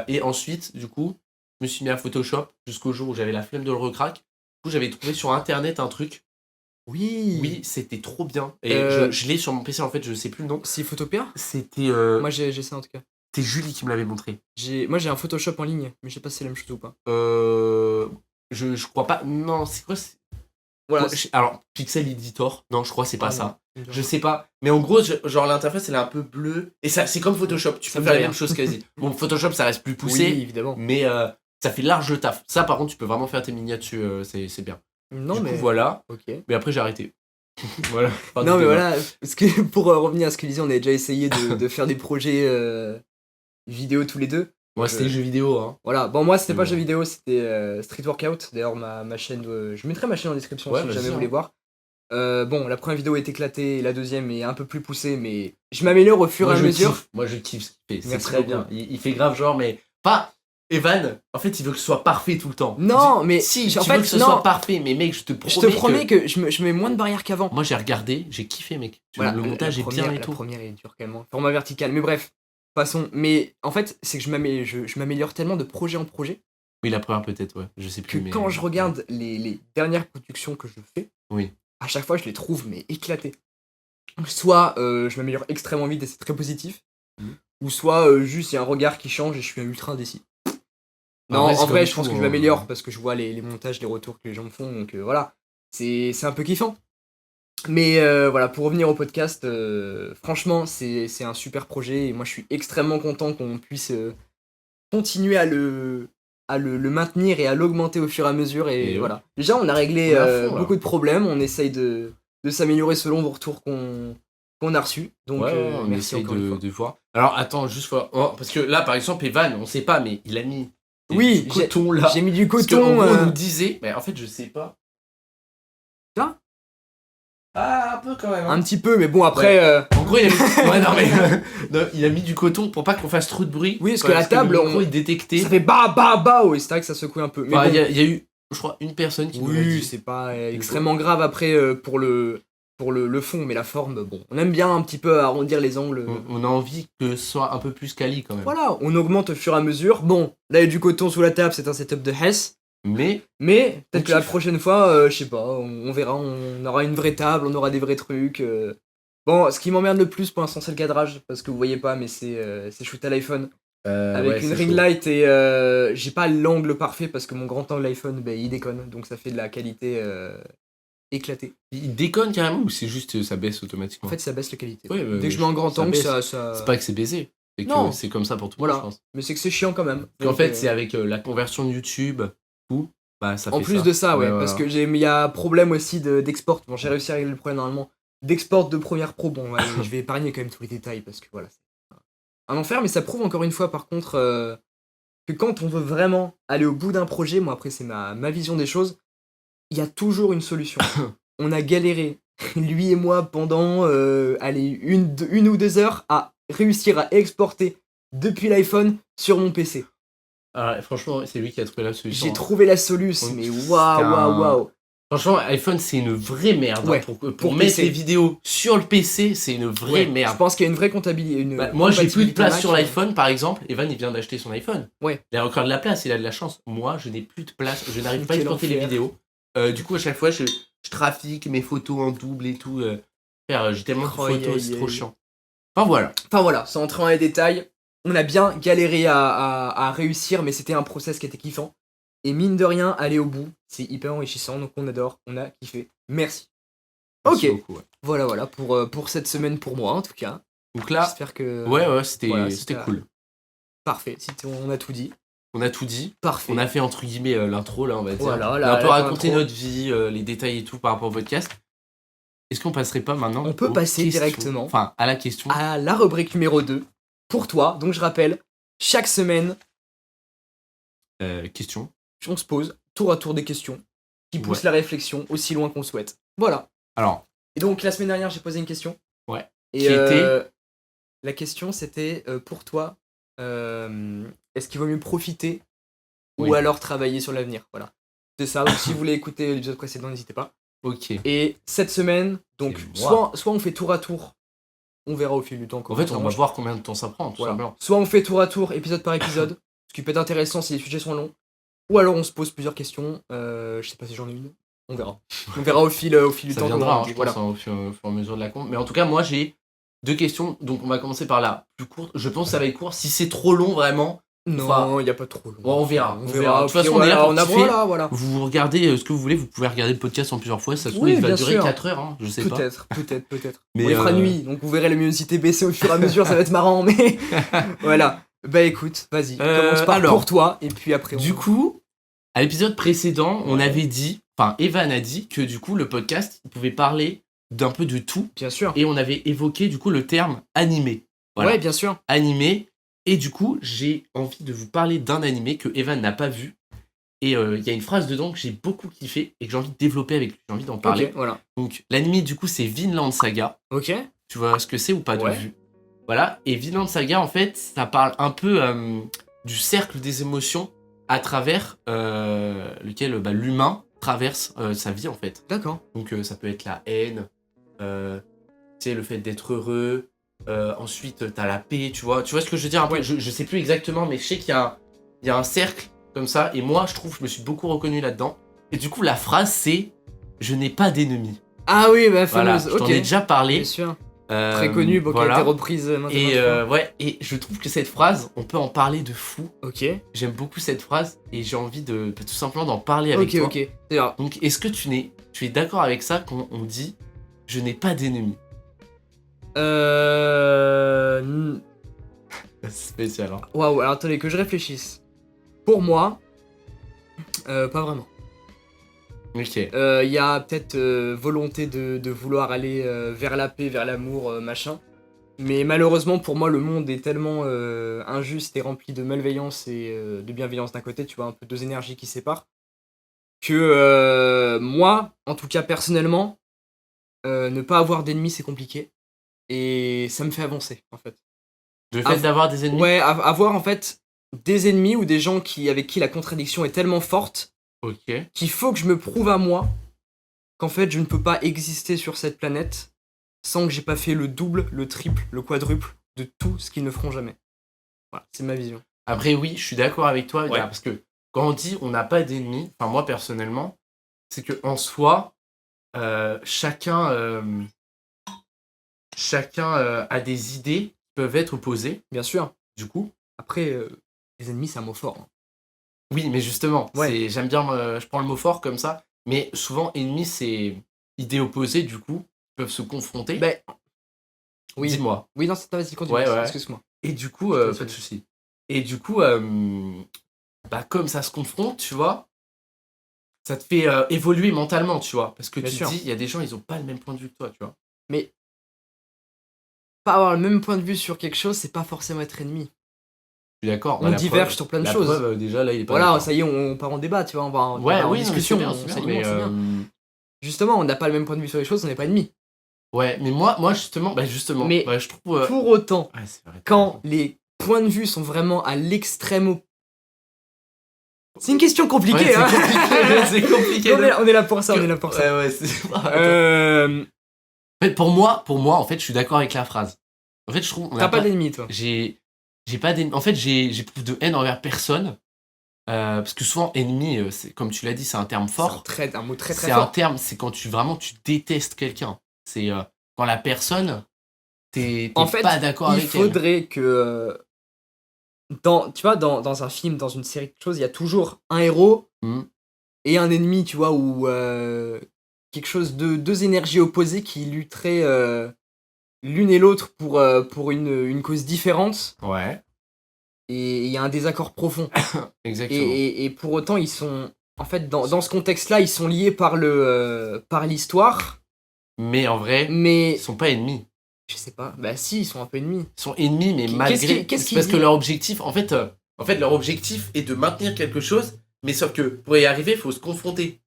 Et ensuite, du coup, je me suis mis à Photoshop jusqu'au jour où j'avais la flemme de le recrack. Du coup, j'avais trouvé sur internet un truc. Oui. Oui, c'était trop bien. Et je l'ai sur mon PC en fait, je sais plus le nom. C'est Photopia. C'était Moi j'ai ça en tout cas. c'était Julie qui me l'avait montré. Moi j'ai un Photoshop en ligne, mais je sais pas si c'est la même chose ou pas. Je crois pas. Non, c'est quoi Voilà. Alors, Pixel Editor. Non, je crois que c'est pas Ah, ça. non. Je sais pas. Mais en gros, genre l'interface elle est un peu bleue. Et ça, c'est comme Photoshop. Tu Ça peux me faire fait la rien. même chose quasi. Bon, Photoshop ça reste plus poussé. Oui, évidemment. Mais ça fait large le taf. Ça, par contre, tu peux vraiment faire tes miniatures. C'est bien. Non, du mais. coup, voilà. Ok. Mais après, j'ai arrêté. Voilà. Fin Non, du mais débat. voilà. Parce que pour revenir à ce que disait, on a déjà essayé de faire des projets vidéo tous les deux. Moi, c'était jeux vidéo. Hein. Voilà. Bon, moi c'était pas Bon. jeux vidéo, c'était Street Workout. D'ailleurs, ma chaîne. Je mettrai ma chaîne en description Ouais, si vas-y, jamais vous hein. voulez voir. Bon, la première vidéo est éclatée et la deuxième est un peu plus poussée, mais je m'améliore au fur et à mesure. Moi, je kiffe ce qu'il fait. C'est Merci très beaucoup. bien. Il fait grave genre, mais pas. Evan, en fait, il veut que ce soit parfait tout le temps. Non, mais si, en tu fait, veux que ce non. soit parfait, mais mec, je te promets. Je te promets que je mets moins de barrières qu'avant. Moi, j'ai regardé, j'ai kiffé, mec. Voilà, le montage est bien et la tout. première est dure quand même. Format vertical. Mais bref, façon. Mais en fait, c'est que je m'améliore tellement de projet en projet Oui, la première peut-être, ouais. Je sais que plus. Mais... quand je regarde les dernières productions que je fais, Oui. à chaque fois, je les trouve mais éclatées. Soit je m'améliore extrêmement vite et c'est très positif, ou soit juste il y a un regard qui change et je suis ultra indécis. Non, en vrai, je pense que je m'améliore parce que je vois les montages, les retours que les gens me font, donc voilà, c'est un peu kiffant. Mais voilà, pour revenir au podcast, franchement, c'est un super projet et moi je suis extrêmement content qu'on puisse continuer à le maintenir et à l'augmenter au fur et à mesure. Et voilà. Déjà, on a réglé beaucoup de problèmes, on essaye de s'améliorer selon vos retours qu'on a reçus. Donc, on merci essaye encore une fois. de voir. Alors, attends, juste parce que là, par exemple, Evan, on sait pas, mais il a mis du coton là. J'ai mis du Parce coton. qu'en gros, on nous disait, mais en fait, je sais pas. Ça Ah, un peu quand même. Hein. Un petit peu, mais bon, après. En gros, il a mis... ouais, non, mais... non, il a mis du coton pour pas qu'on fasse trop de bruit. Oui, parce que la table, le micro, il détectait. Ça fait bah, oui, c'est vrai que ça secoue un peu. Mais enfin, bon. il y a eu, je crois, une personne qui nous l'a dit. Oui, c'est pas extrêmement grave après pour le fond, mais la forme, bon. On aime bien un petit peu arrondir les angles. On a envie que ce soit un peu plus quali quand même. Voilà, on augmente au fur et à mesure. Bon, là, il y a du coton sous la table, c'est un setup de Hess. Mais peut-être que la prochaine fois, je sais pas, on verra, on aura une vraie table, on aura des vrais trucs. Bon, ce qui m'emmerde le plus pour l'instant, c'est le cadrage, parce que vous voyez pas, mais c'est shoot à l'iPhone. Avec une ring light et j'ai pas l'angle parfait parce que mon grand angle iPhone, il déconne, donc ça fait de la qualité éclatée. Il déconne carrément ou c'est juste ça baisse automatiquement? En fait, ça baisse la qualité. Ouais, dès que je mets en grand angle, ça... C'est pas que c'est baisé. C'est que c'est comme ça pour tout le monde, je pense. Mais c'est que c'est chiant quand même. En fait, c'est avec la conversion de YouTube, bah, ça fait en plus de ça, parce que il y a problème aussi d'export. Bon, j'ai réussi à régler le problème normalement. D'export de Premiere Pro, bon, je vais épargner quand même tous les détails parce que voilà, c'est un enfer, mais ça prouve encore une fois par contre que quand on veut vraiment aller au bout d'un projet, moi après c'est ma vision des choses, il y a toujours une solution. On a galéré, lui et moi, pendant une ou 2 heures à réussir à exporter depuis l'iPhone sur mon PC. Ah, franchement, c'est lui qui a trouvé la solution. J'ai trouvé la solution, mais waouh. Franchement, iPhone, c'est une vraie merde. Ouais, pour mettre les vidéos sur le PC, c'est une vraie merde. Je pense qu'il y a une vraie comptabilité. Moi, j'ai plus de place sur l'iPhone, par exemple. Evan, il vient d'acheter son iPhone. Ouais. Il a encore de la place, il a de la chance. Moi, je n'ai plus de place. Je n'arrive pas à exporter les vidéos. Du coup, à chaque fois, je trafique mes photos en double et tout. Frère, j'ai tellement de photos, c'est trop chiant. Enfin, voilà. Sans entrer dans les détails, on a bien galéré à réussir, mais c'était un process qui était kiffant. Et mine de rien, aller au bout, c'est hyper enrichissant, donc on adore, on a kiffé. Merci. Merci beaucoup, ouais. Voilà pour cette semaine pour moi en tout cas. Donc là, j'espère que c'était cool. Parfait, on a tout dit. On a tout dit. Parfait. On a fait entre guillemets l'intro là, on va dire. Voilà, on a un peu raconté notre vie, les détails et tout par rapport au podcast. Est-ce qu'on passerait pas maintenant On peut passer directement à la question. À la rubrique numéro 2 pour toi. Donc je rappelle, chaque semaine question. On se pose tour à tour des questions qui poussent la réflexion aussi loin qu'on souhaite. Voilà. Alors. Et donc la semaine dernière, j'ai posé une question. Ouais. Et qui était la question c'était pour toi, est-ce qu'il vaut mieux profiter ou alors travailler sur l'avenir? Voilà. C'est ça. Donc si vous voulez écouter l'épisode précédent, n'hésitez pas. Ok. Et cette semaine, donc soit on fait tour à tour. On verra au fil du temps. En fait, on va voir combien de temps ça prend. Tout simplement. Soit on fait tour à tour, épisode par épisode, ce qui peut être intéressant si les sujets sont longs. Ou alors on se pose plusieurs questions. Je sais pas si j'en ai une. On verra. On verra au fil du temps. Ça viendra, je pense, au fur et à mesure de la compte. Mais en tout cas, moi, j'ai 2 questions. Donc, on va commencer par la plus courte. Je pense que ça va être court. Si c'est trop long, vraiment... Non, il n'y a pas trop long. Bon, on verra. De toute façon, on est là pour voilà. Vous regardez ce que vous voulez. Vous pouvez regarder le podcast en plusieurs fois. Ça se trouve, il va durer 4 heures. Hein, je sais pas. Peut-être. Mais il fera nuit. Donc, vous verrez la luminosité baisser au fur et à mesure. Ça va être marrant. Mais voilà. Bah écoute, vas-y. Commence par pour toi. Et puis après, Du coup... À l'épisode précédent, on avait dit, enfin Evan a dit que du coup le podcast il pouvait parler d'un peu de tout. Bien sûr. Et on avait évoqué du coup le terme animé. Voilà. Ouais, bien sûr. Animé. Et du coup, j'ai envie de vous parler d'un animé que Evan n'a pas vu. Et il y a une phrase dedans que j'ai beaucoup kiffé et que j'ai envie de développer avec lui. J'ai envie d'en parler. Ok, voilà. Donc l'animé du coup c'est Vinland Saga. Ok. Tu vois ce que c'est ou pas de vue? Voilà. Et Vinland Saga en fait, ça parle un peu du cercle des émotions à travers lequel l'humain traverse sa vie en fait. D'accord. Donc ça peut être la haine, tu sais, le fait d'être heureux, ensuite t'as la paix, tu vois ce que je veux dire un peu. Ouais. Je sais plus exactement, mais je sais qu'il y a un cercle comme ça, et moi je me suis beaucoup reconnu là-dedans. Et du coup la phrase c'est « Je n'ai pas d'ennemis ». Ah oui, bah Voilà, fameuse, je t'en ok. ai déjà parlé. Bien sûr. Très connue, qui a voilà. été reprise maintes Et fois. ouais, et je trouve que cette phrase, on peut en parler de fou. Ok. J'aime beaucoup cette phrase et j'ai envie de tout simplement d'en parler avec toi. Ok. C'est-à-dire, Donc, est-ce que tu es d'accord avec ça quand on dit « Je n'ai pas d'ennemis euh... » C'est spécial, hein. Waouh, alors attendez que je réfléchisse. Pour moi, pas vraiment. Ok. Il y a peut-être volonté de vouloir aller vers la paix, vers l'amour, machin. Mais malheureusement, pour moi, le monde est tellement injuste et rempli de malveillance et de bienveillance d'un côté, tu vois, un peu deux énergies qui séparent, que moi, en tout cas personnellement, ne pas avoir d'ennemis, c'est compliqué. Et ça me fait avancer, en fait. Le fait d'avoir des ennemis. Ouais, avoir en fait des ennemis ou des gens avec qui la contradiction est tellement forte Ok. qu'il faut que je me prouve à moi qu'en fait je ne peux pas exister sur cette planète sans que j'ai pas fait le double, le triple, le quadruple de tout ce qu'ils ne feront jamais. Voilà, c'est ma vision. Après, oui, je suis d'accord avec toi, Ouais. parce que quand on dit on n'a pas d'ennemis, enfin moi personnellement, c'est que en soi, chacun a des idées qui peuvent être opposées, Bien sûr. du coup. Après, les ennemis, c'est un mot fort. Hein. Oui, mais justement, Ouais. j'aime bien, je prends le mot fort comme ça, mais souvent, ennemi, c'est idées opposées, du coup, peuvent se confronter. Ben, oui. Dis-moi. Oui, non, c'est vas-y, continue. Ouais. Excuse-moi. Et du coup, Je pas de soucis. Et du coup, comme ça se confronte, tu vois, ça te fait évoluer mentalement, tu vois. Parce que Bien tu sûr. te dis, il y a des gens, ils ont pas le même point de vue que toi, tu vois. Mais pas avoir le même point de vue sur quelque chose, c'est pas forcément être ennemi. Je suis d'accord. On la diverge preuve- sur plein de la choses. preuve, déjà, là, il est pas Voilà, d'accord. ça y est, on part en débat, tu vois, on va en Ouais, oui, non, mais discussion, c'est bien, on mais, s'alimente, c'est bien. Justement, on n'a pas le même point de vue sur les choses, on n'est pas ennemis. ouais, mais moi justement, Mais je trouve... pour autant, Ouais, c'est vrai. quand les points de vue sont vraiment à l'extrême c'est une question compliquée, Ouais, hein. c'est compliqué. On est là pour ça, on est là pour ça. Ouais, c'est... Euh, En fait, pour moi, en fait, je suis d'accord avec la phrase. En fait, je trouve... on T'as a pas d'ennemis, toi. J'ai pas d'ennemis. En fait, j'éprouve de haine envers personne. Parce que souvent, ennemi, c'est, comme tu l'as dit, c'est un terme fort. C'est un mot très très C'est fort. un terme, c'est quand tu détestes quelqu'un. C'est quand la personne, t'es En fait, pas d'accord avec elle. il faudrait que tu vois, dans un film, dans une série, quelque chose, il y a toujours un héros Mhm. et un ennemi, tu vois, ou quelque chose de deux énergies opposées qui lutteraient l'une et l'autre pour une cause différente. Ouais, Et il y a un désaccord profond. exactement. Et pour autant, ils sont. En fait, dans ce contexte-là, ils sont liés par l'histoire. Mais en vrai, Mais. ils sont pas ennemis. Je sais pas. Bah si, ils sont un peu ennemis. Ils sont ennemis, mais malgré... qu'est-ce c'est qu'il parce que dit leur objectif... En fait, leur objectif est de maintenir quelque chose, mais sauf que pour y arriver, il faut se confronter.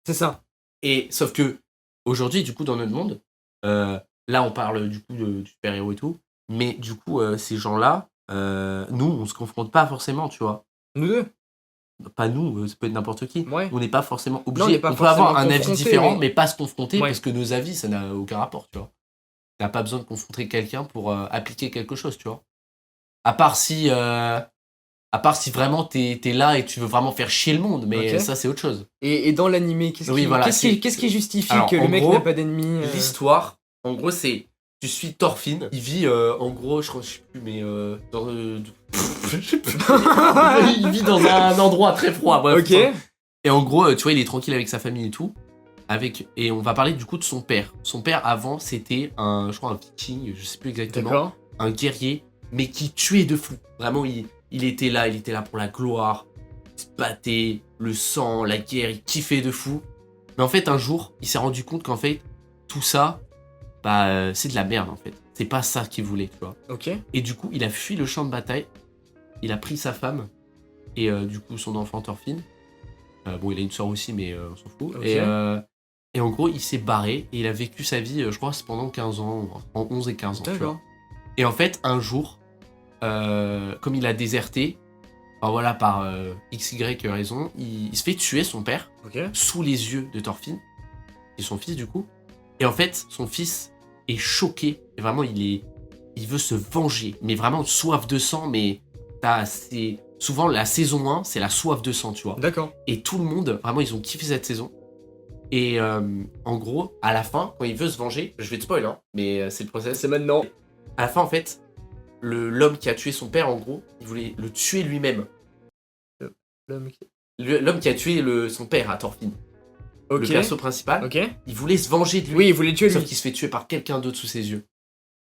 C'est ça. Et sauf que aujourd'hui, du coup, dans notre monde, là, on parle du coup du super-héros et tout, mais du coup, ces gens-là, nous, on se confronte pas forcément, tu vois. Nous deux. Pas nous, ça peut être n'importe qui. Ouais. On n'est pas forcément on obligé. n'est pas On peut avoir forcément un avis confronté, différent, mais pas se confronter, Ouais. parce que nos avis, ça n'a aucun rapport, tu vois. Tu n'as pas besoin de confronter quelqu'un pour appliquer quelque chose, tu vois. À part si vraiment t'es là et tu veux vraiment faire chier le monde, mais Ok. ça, c'est autre chose. Et dans l'animé, qu'est-ce Oui, qui, voilà, qu'est-ce qui justifie Alors, que le en mec gros, n'a pas d'ennemis L'histoire, en gros, c'est... Tu suis Thorfinn, il vit en gros, je sais plus, mais dans... je sais plus. Il vit dans un endroit très froid, bref. Ok. Et en gros, tu vois, il est tranquille avec sa famille et tout. Et on va parler du coup de son père. Son père, avant, c'était je crois, un viking, je sais plus exactement. D'accord. Un guerrier, mais qui tuait de fou. Vraiment, il était là pour la gloire. Il se battait, le sang, la guerre, il kiffait de fou. Mais en fait, un jour, il s'est rendu compte qu'en fait, tout ça, c'est de la merde, en fait. C'est pas ça qu'il voulait, tu vois. Ok. Et du coup, il a fui le champ de bataille. Il a pris sa femme et du coup, son enfant Thorfinn. Bon, il a une soeur aussi, mais on s'en fout. Ok. Et en gros, il s'est barré et il a vécu sa vie, je crois, pendant 15 ans, en 11 et 15 ans. Tu vois. D'accord. Et en fait, un jour, comme il a déserté, enfin voilà, par XY raison, il se fait tuer son père Ok. sous les yeux de Thorfinn, et son fils du coup. Et en fait, son fils est choqué. Et vraiment, il veut se venger. Mais vraiment, soif de sang. Mais c'est souvent la saison 1, c'est la soif de sang, tu vois. D'accord. Et tout le monde, vraiment, ils ont kiffé cette saison. Et en gros, à la fin, quand il veut se venger, je vais te spoil, hein, mais c'est le process. C'est maintenant. À la fin, en fait, l'homme qui a tué son père, en gros, il voulait le tuer lui-même. L'homme qui- L'homme qui a tué son père à Thorfinn, le Ok. perso principal, Ok. il voulait se venger de lui. Oui, il voulait tuer Sauf lui. qu'il se fait tuer par quelqu'un d'autre sous ses yeux.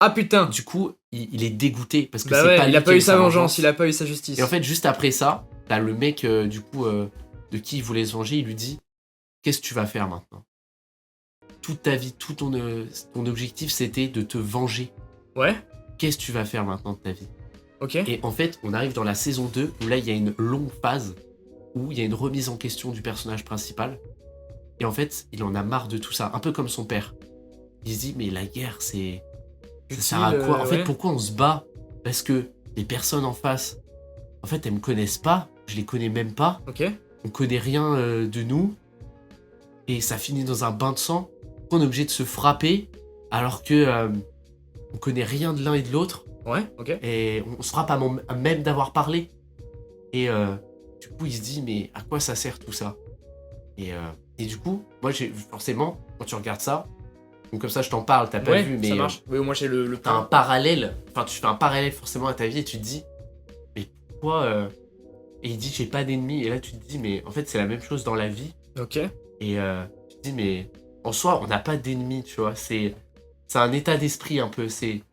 Ah putain. Du coup, il est dégoûté parce que Bah c'est ouais, pas il lui a qui pas a eu eu sa sa vengeance, il a pas eu sa justice. Et en fait, juste après ça, t'as le mec du coup de qui il voulait se venger, il lui dit qu'est-ce que tu vas faire maintenant? Toute ta vie, tout ton objectif, c'était de te venger. Ouais. Qu'est-ce que tu vas faire maintenant de ta vie? Ok. Et en fait, on arrive dans la saison 2 où là, il y a une longue phase où il y a une remise en question du personnage principal. Et en fait, il en a marre de tout ça, un peu comme son père. Il se dit mais la guerre, ça sert à quoi? En fait, ouais. pourquoi on se bat? Parce que les personnes en face, en fait, elles me connaissent pas, je les connais même pas, Ok. on connaît rien de nous, et ça finit dans un bain de sang. On est obligé de se frapper alors que on connaît rien de l'un et de l'autre, Ouais. Ok. et on se frappe à même d'avoir parlé. Et du coup, il se dit mais à quoi ça sert tout ça? Et du coup, moi, forcément, quand tu regardes ça, donc comme ça, je t'en parle, t'as pas Ouais, vu, mais ça marche. Oui, moi j'ai le t'as un point. parallèle, enfin tu fais un parallèle forcément à ta vie et tu te dis, mais pourquoi Et il dit j'ai pas d'ennemis, et là tu te dis mais en fait c'est la même chose dans la vie, Ok. et tu te dis mais en soi on n'a pas d'ennemis, tu vois, c'est un état d'esprit un peu, c'est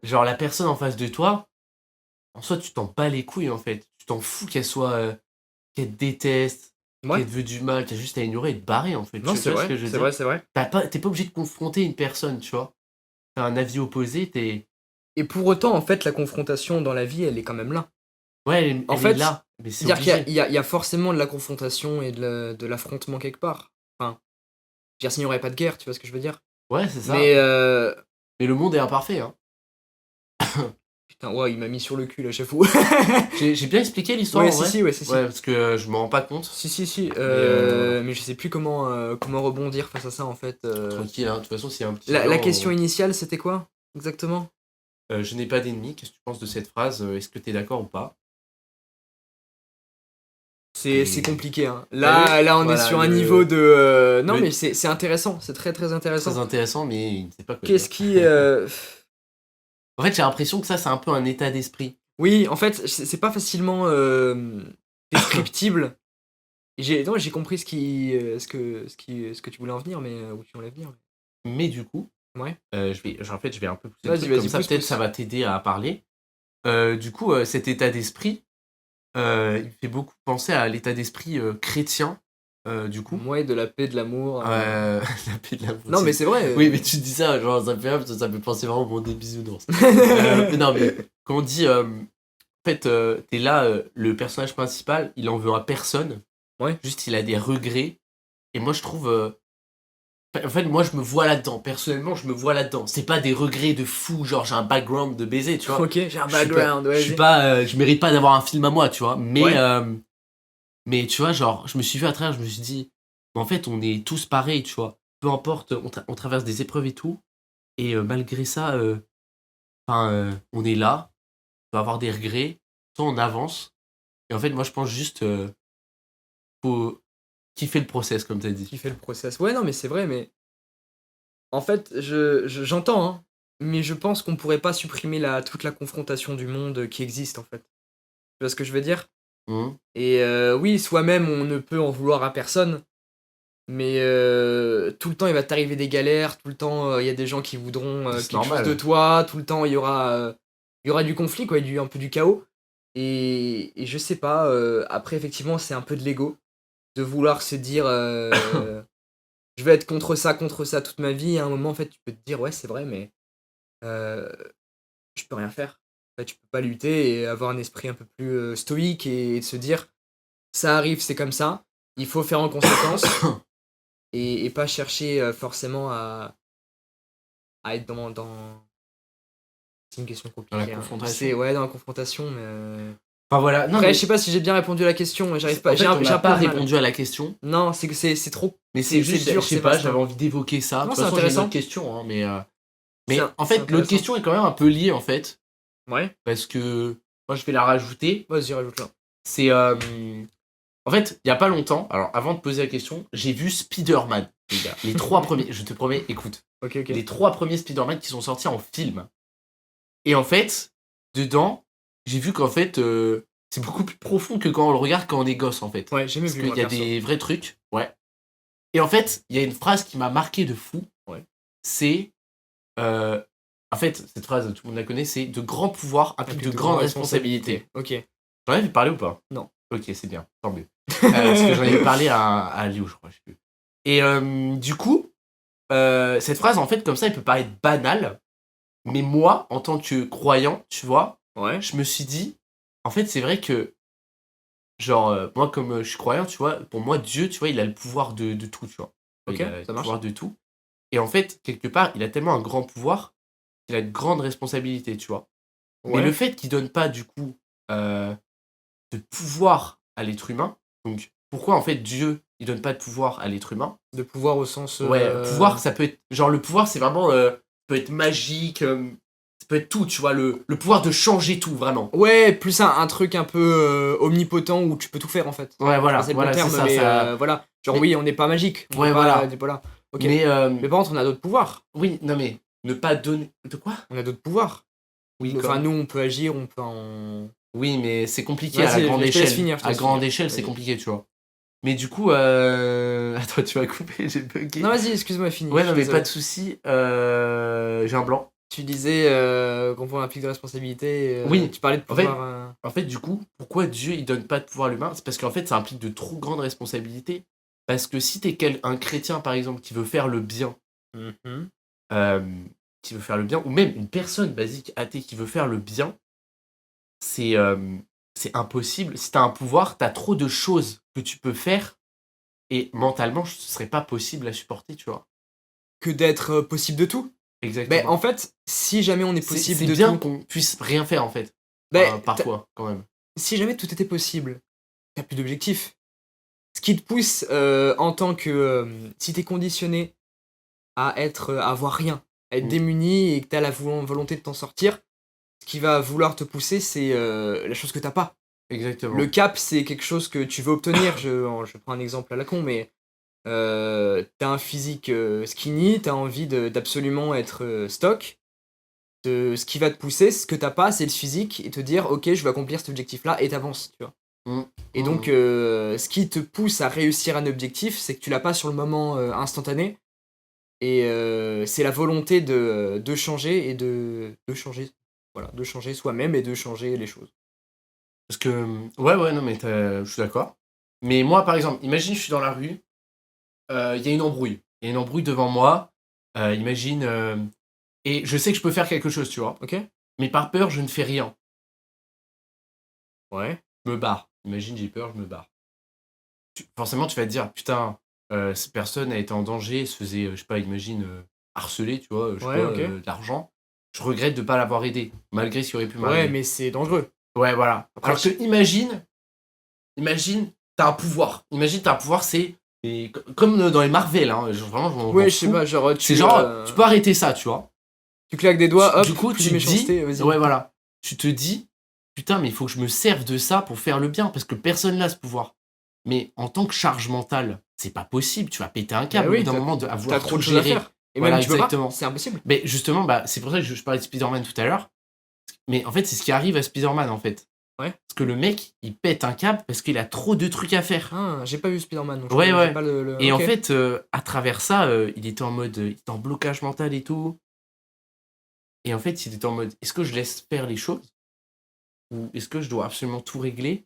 genre la personne en face de toi, en soi tu t'en bats les couilles en fait, tu t'en fous qu'elle te déteste, Ouais. qu'elle te veut du mal, t'as juste à ignorer et te barrer en fait, Non, tu c'est vois ce vrai. que je veux C'est dire? vrai, c'est vrai. T'es pas obligé de confronter une personne, tu vois, t'as un avis opposé, Et pour autant, en fait, la confrontation dans la vie, elle est quand même là. ouais En elle est fait, là, mais c'est c'est-à-dire qu'il y a, obligé. il y a forcément de la confrontation et de l'affrontement quelque part. Enfin, je veux dire, sinon il n'y aurait pas de guerre, tu vois ce que je veux dire? Ouais, c'est ça. Mais Mais le monde est imparfait, hein. putain, ouais, il m'a mis sur le cul là, j'avoue. J'ai bien expliqué l'histoire Ouais, en si, vrai. si, ouais, si, si. Ouais, parce que je me rends pas compte. Si, si, si. Voilà. Mais je sais plus comment rebondir face à ça en fait. Tranquille, hein. De toute façon, s'il y a un petit La blanc, question initiale, c'était quoi exactement? je n'ai pas d'ennemis. Qu'est-ce que tu penses de cette phrase? Est-ce que t'es d'accord ou pas? C'est Et compliqué, hein. t'as vu? Là, on est Voilà, sur un niveau de. Non, le mais c'est intéressant, c'est très très très intéressant. intéressant, mais il ne sait pas quoi dire. Qu'est-ce qui. En fait, j'ai l'impression que ça, c'est un peu un état d'esprit. Oui, en fait, c'est pas facilement descriptible. Non, j'ai compris ce que tu voulais en venir, mais où tu voulais venir. Mais du coup, Ouais. en fait, je vais un peu pousser le Vas-y, truc. Comme vas-y, ça, pousse, peut-être ça pousse. va t'aider à parler. Du coup, cet état d'esprit, il me fait beaucoup penser à l'état d'esprit chrétien, du coup. Ouais, de la paix, de l'amour. La paix de la Non, mais boutique. c'est vrai. Oui, mais tu dis ça, genre, ça me fait penser vraiment au monde des bisounours. Mais non, mais quand on dit, en fait, t'es là, le personnage principal, il en veut à personne. Ouais. Juste, il a des regrets. Et moi, je trouve. En fait, moi, je me vois là-dedans. Personnellement, je me vois là-dedans. C'est pas des regrets de fou, genre, j'ai un background de baiser, tu vois. Ok, j'ai un Je suis pas- background, ouais. Je suis pas. Je mérite pas d'avoir un film à moi, tu vois. Ouais. Mais tu vois, genre, je me suis vu à travers, je me suis dit, en fait, on est tous pareils, tu vois. Peu importe, on traverse des épreuves et tout. Et malgré ça, on est là, on peut avoir des regrets, soit on avance. Et en fait, moi, je pense juste, faut kiffer le process, comme t'as dit. Qui fait le process. Ouais, non, mais c'est vrai, mais. En fait, j'entends, hein. Mais je pense qu'on pourrait pas supprimer toute la confrontation du monde qui existe, en fait. Tu vois ce que je veux dire? Mhm. Et oui, soi-même, on ne peut en vouloir à personne. Mais tout le temps, il va t'arriver des galères. Tout le temps, il y a des gens qui voudront C'est quelque chose normal. de toi. Tout le temps, il y aura du conflit, quoi, un peu du chaos. Et je sais pas. Après, effectivement, c'est un peu de l'ego. De vouloir se dire je vais être contre ça toute ma vie. Et à un moment, en fait, tu peux te dire ouais, c'est vrai, mais euh, je peux rien faire. En fait, tu peux pas lutter et avoir un esprit un peu plus stoïque et se dire ça arrive, c'est comme ça. Il faut faire en conséquence et pas chercher forcément à être dans. C'est une question Dans la compliquée, hein. confrontation. C'est ouais, dans la confrontation, mais Enfin voilà. Non, Après, mais je sais pas si j'ai bien répondu à la question, j'arrive pas. en fait, J'ai on n'a un peu pas de mal. répondu à la question. Non, c'est que c'est trop. Mais c'est juste, dur, je sais c'est pas, vaste, j'avais hein. envie d'évoquer ça. Non, De toute c'est façon, j'ai une intéressant. autre question, hein, mais C'est en c'est fait, l'autre intéressant. question est quand même un peu liée, en fait, Ouais, parce que moi, je vais la rajouter. vas-y, rajoute-la. C'est, en fait, il y a pas longtemps, alors avant de poser la question, j'ai vu Spider-Man, les gars. Les 3 premiers, je te promets, écoute, Ok. les 3 premiers Spider-Man qui sont sortis en film. Et en fait, dedans, j'ai vu qu'en fait, c'est beaucoup plus profond que quand on le regarde quand on est gosse, en fait. Ouais, j'ai même Parce vu, qu'il moi, y a perso. des vrais trucs, ouais. Et en fait, il y a une phrase qui m'a marqué de fou. Ouais. C'est. En fait, cette phrase, tout le monde la connaît, c'est de grands pouvoirs impliquent de grandes responsabilités. Ok. J'en avais parlé ou pas? Non. Ok, c'est bien, tant mieux. Parce que j'en avais parlé à Léo, je crois, je sais plus. Et du coup, cette phrase, en fait, comme ça, elle peut paraître banale. Mais moi, en tant que croyant, tu vois, Ouais. je me suis dit, en fait, c'est vrai que, genre, moi, comme je suis croyant, tu vois, pour moi, Dieu, tu vois, il a le pouvoir de tout, tu vois. Ok, Il a le ça marche. pouvoir de tout. Et en fait, quelque part, il a tellement un grand pouvoir qu'il a de grandes responsabilités, tu vois. Mais le Ouais. fait qu'il donne pas, du coup, de pouvoir à l'être humain, donc pourquoi, en fait, Dieu, il donne pas de pouvoir à l'être humain? De pouvoir au sens. Ouais, pouvoir, ça peut être. Genre, le pouvoir, c'est vraiment. Peut être magique, ça peut être tout, tu vois. Le pouvoir de changer tout, vraiment. Ouais, plus un truc un peu omnipotent où tu peux tout faire en fait. Ouais, Je sais voilà, pas si c'est le voilà, bon c'est terme, ça. mais ça... voilà. Genre, Mais- oui, on n'est pas magique. Ouais, voilà. On est pas là. Ok. Mais, Mais par contre, on a d'autres pouvoirs. oui, non, mais ne pas donner. De quoi? On a d'autres pouvoirs. Oui, Enfin, comme. nous, on peut agir, on peut en. Oui, mais c'est compliqué à la Vas-y, grande je te laisse échelle. finir. À grande échelle, c'est Vas-y. compliqué, tu vois. Mais du coup, attends, tu vas couper, j'ai bugué. Non, vas-y, excuse-moi, fini. Ouais, je non, suis mais désolé. pas de soucis. J'ai un blanc. Tu disais qu'on pouvait impliquer de responsabilité. Oui, Tu parlais de en fait- pouvoir. En fait, du coup, pourquoi Dieu il donne pas de pouvoir à l'humain? C'est parce qu'en fait, ça implique de trop grandes responsabilités. Parce que si t'es un chrétien, par exemple, qui veut faire le bien, Mhm. qui veut faire le bien, ou même une personne basique athée qui veut faire le bien, c'est impossible. Si t'as un pouvoir, t'as trop de choses que tu peux faire, et mentalement, ce serait pas possible à supporter, tu vois. Que d'être possible de tout. Exactement. Ben, en fait, si jamais on est possible c'est de bien tout. qu'on puisse rien faire, en fait. Ben, Parfois, quand même. si jamais tout était possible, t'as plus d'objectifs. Ce qui te pousse en tant que. Si t'es conditionné à être. À avoir rien, à être Mm. démuni et que t'as la volonté de t'en sortir, ce qui va vouloir te pousser, c'est la chose que t'as pas. Exactement. Le cap, c'est quelque chose que tu veux obtenir. Je prends un exemple à la con, mais t'as un physique skinny, t'as envie d'absolument être stock. Ce qui va te pousser, ce que t'as pas, c'est le physique et te dire, ok, je vais accomplir cet objectif-là et t'avances, tu vois. Mm. Et donc, ce qui te pousse à réussir un objectif, c'est que tu l'as pas sur le moment instantané. Et c'est la volonté de changer et de changer. Voilà, de changer soi-même et de changer les choses. Parce que, ouais, non, mais je suis d'accord. Mais moi, par exemple, imagine, je suis dans la rue, il y a une embrouille. Il y a une embrouille devant moi, imagine, et je sais que je peux faire quelque chose, tu vois. Ok. Mais par peur, je ne fais rien. Ouais. Je me barre. Imagine, j'ai peur, je me barre. Forcément, tu vas te dire, putain, cette personne a été en danger, elle se faisait, je sais pas, imagine, harceler, tu vois, je sais Ouais, pas, ok. de l'argent. Je regrette de ne pas l'avoir aidé, malgré ce qui aurait pu Ouais, m'arriver. mais c'est dangereux. Ouais, voilà. Après, Alors que imagine, t'as un pouvoir. Imagine, t'as un pouvoir, c'est comme dans les Marvel, hein. Genre, vraiment, je m'en Ouais, je sais fous. pas, genre C'est genre, tu peux arrêter ça, tu vois. tu claques des doigts, hop, Du coup, plus tu de te dis, méchanceté, vas-y. ouais, voilà. Tu te dis, putain, mais il faut que je me serve de ça pour faire le bien, parce que personne n'a ce pouvoir. Mais en tant que charge mentale, c'est pas possible. Tu vas péter un câble Bah au oui, bout d'un moment à T'as vouloir trop tout de choses à gérer. faire. Et Voilà, même tu peux pas, exactement. c'est impossible. Mais justement, c'est pour ça que je parlais de Spider-Man tout à l'heure. Mais en fait, c'est ce qui arrive à Spider-Man, en fait. Ouais. Parce que le mec, il pète un câble parce qu'il a trop de trucs à faire. Ah, j'ai pas vu Spider-Man, donc Ouais, j'ai ouais. pas Et en ok. fait, à travers ça, il était en mode. Il était en blocage mental et tout. Et en fait, il était en mode est-ce que je laisse faire les choses? Ou est-ce que je dois absolument tout régler?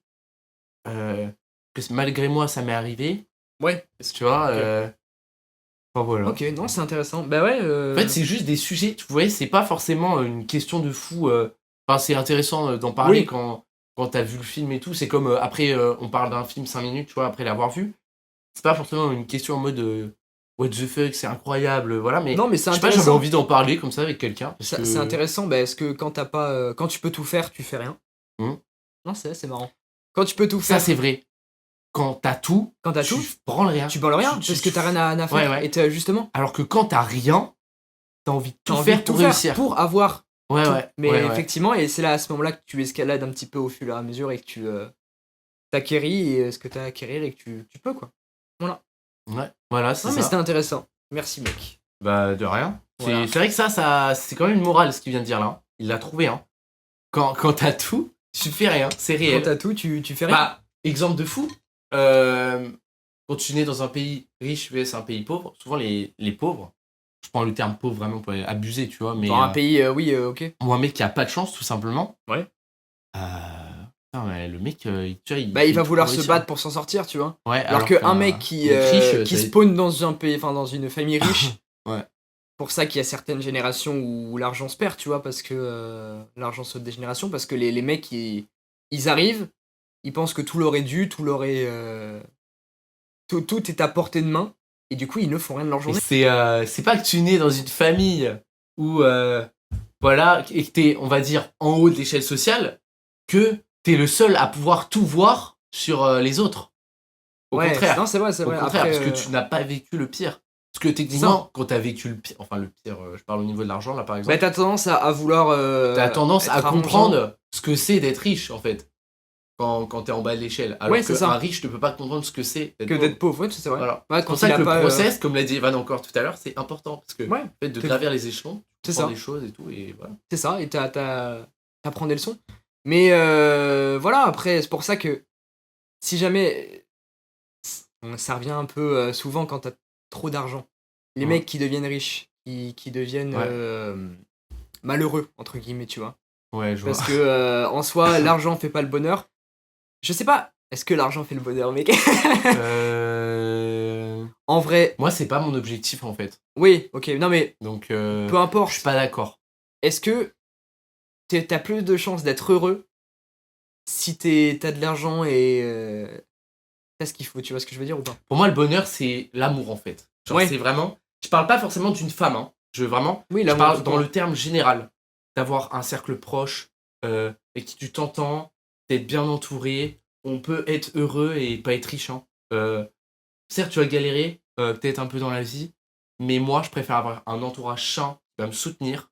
Que malgré moi, ça m'est arrivé. Ouais. Tu vois Ok. Enfin, voilà. Ok, non, c'est intéressant. Bah ouais. En fait, c'est juste des sujets. Tu vois, c'est pas forcément une question de fou. Enfin, c'est intéressant d'en parler Oui. quand t'as vu le film et tout. C'est comme après, on parle d'un film 5 minutes, tu vois, après l'avoir vu. C'est pas forcément une question en mode what the fuck, c'est incroyable, voilà. Mais Non, mais c'est je sais pas, j'avais intéressant. envie d'en parler comme ça avec quelqu'un. C'est intéressant, parce que quand t'as pas, quand tu peux tout faire, tu fais rien. Mhm. Non, c'est marrant. Quand tu peux tout Ça, faire, c'est vrai. Quand t'as tout, quand t'as tu tout, branles rien. tu parles rien, Tu- parce que t'as rien à faire. Ouais. Et justement, Alors que quand t'as rien, t'as envie de t'as tout envie faire de tout pour faire réussir. pour avoir Ouais, tout. ouais. Mais ouais. effectivement, et c'est là à ce moment-là que tu escalades un petit peu au fur et à mesure et que tu t'acquéris ce que t'as à acquérir et que tu peux, quoi. Voilà. Ouais, voilà, c'est Non, mais ça. c'était intéressant. Merci, mec. Bah, de rien. Voilà. C'est vrai que ça, c'est quand même une morale ce qu'il vient de dire là. Hein. Il l'a trouvé, hein. Quand t'as tout, tu fais rien, c'est Quand réel. t'as tout, tu fais rien. Bah, exemple de fou. Quand tu nais dans un pays riche vs un pays pauvre, souvent les pauvres, je prends le terme pauvre vraiment pour abuser, tu vois, mais Dans un pays, oui, ok. ou un mec qui a pas de chance, tout simplement. Ouais. Putain, ouais, le mec, tu vois, Bah, il fait va tout vouloir pour se réussir. battre pour s'en sortir, tu vois. Ouais, Alors qu'un mec qui spawn dans un pays, enfin dans une famille riche, Ouais. pour ça qu'il y a certaines générations où l'argent se perd, tu vois, parce que l'argent saute des générations, parce que les mecs, ils arrivent, ils pensent que tout leur est dû, tout leur est... tout est à portée de main, et du coup, ils ne font rien de leur Et journée. c'est pas que tu nais dans une famille où, voilà, et que t'es, on va dire, en haut de l'échelle sociale, que t'es le seul à pouvoir tout voir sur les autres. Au Ouais, contraire. non, c'est vrai, Au contraire, Après, parce que tu n'as pas vécu le pire. Parce que techniquement, quand t'as vécu le pire, enfin le pire, je parle au niveau de l'argent là par exemple, bah, t'as tendance à vouloir... t'as tendance être à arrangeant. comprendre ce que c'est d'être riche en fait, quand t'es en bas de l'échelle. Alors Ouais, c'est ça. qu'un riche ne peut pas comprendre ce que c'est Que d'être pauvre, ouais, c'est vrai. Voilà. Ouais, C'est quand pour ça il que a le pas, process, comme l'a dit Evan encore tout à l'heure, c'est important. Parce que Ouais, le fait de c'est- gravir les échelons, c'est tu prends ça. des choses et tout, et voilà. C'est ça, et t'apprends des leçons. Mais voilà, après, c'est pour ça que si jamais. Ça revient un peu souvent quand t'as trop d'argent. Les Ouais. mecs qui deviennent riches, qui deviennent malheureux, entre guillemets, tu vois. Ouais, je vois. Parce que en soi, l'argent fait pas le bonheur. Je sais pas, est-ce que l'argent fait le bonheur, mec? En vrai, Moi, c'est pas mon objectif en fait. oui, ok, non mais Donc, peu je importe. suis pas d'accord. Est-ce que t'as plus de chances d'être heureux si t'as de l'argent et t'as ce qu'il faut, tu vois ce que je veux dire ou pas? Pour moi, le bonheur, c'est l'amour en fait. Genre, Ouais. c'est vraiment. Je parle pas forcément d'une femme, hein. Je veux vraiment. Oui, Je l'amour, parle tout dans court. le terme général. D'avoir un cercle proche, avec qui tu t'entends, d'être bien entouré. On peut être heureux et pas être riche. Hein. Certes, tu vas galérer, peut-être un peu dans la vie, mais moi, je préfère avoir un entourage sain qui va me soutenir.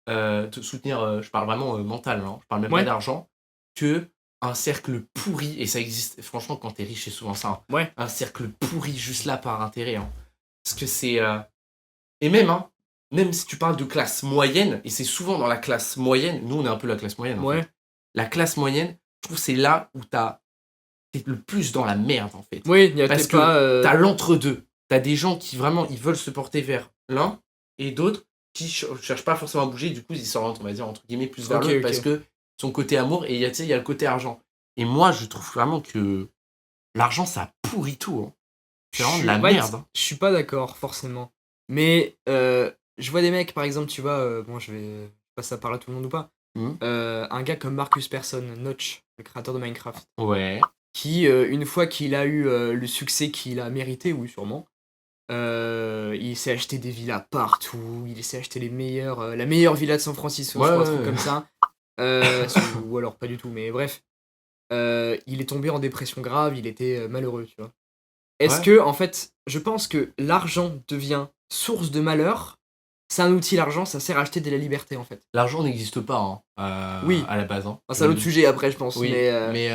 Te soutenir, je parle vraiment mental, hein, je parle même Ouais. pas d'argent, que un cercle pourri, et ça existe, franchement, quand t'es riche, c'est souvent ça. Hein, Ouais. un cercle pourri juste là par intérêt. Hein, parce que c'est. Et même, hein, même si tu parles de classe moyenne, et c'est souvent dans la classe moyenne, nous on est un peu la classe moyenne. En Ouais. fait. La classe moyenne, je trouve que c'est là où t'es le plus dans la merde en fait. Oui, Parce t'es que pas. t'as l'entre-deux. T'as des gens qui vraiment ils veulent se porter vers l'un et d'autres qui cherchent pas forcément à bouger, du coup ils s'orientent, on va dire, entre guillemets, plus vers Ok, l'autre ok. parce que son côté amour et il y a le côté argent. Et moi je trouve vraiment que l'argent ça pourrit tout. Hein. C'est vraiment de la merde. Hein. Je suis pas d'accord, forcément. Mais je vois des mecs, par exemple, tu vois, bon, je sais pas si ça parle à tout le monde ou pas. Mhm. Un gars comme Marcus Persson, Notch, le créateur de Minecraft, Ouais. qui, une fois qu'il a eu le succès qu'il a mérité, oui, sûrement, il s'est acheté des villas partout, il s'est acheté la meilleure villa de San Francisco, je crois, un truc comme ça. Ou alors pas du tout, mais bref. Il est tombé en dépression grave, il était malheureux, tu vois. Est-ce que, en fait, je pense que l'argent devient source de malheur. C'est un outil, l'argent, ça sert à acheter de la liberté, en fait. L'argent n'existe pas hein, Oui. à la base. Hein. Enfin, c'est un autre sujet après, je pense. Oui, mais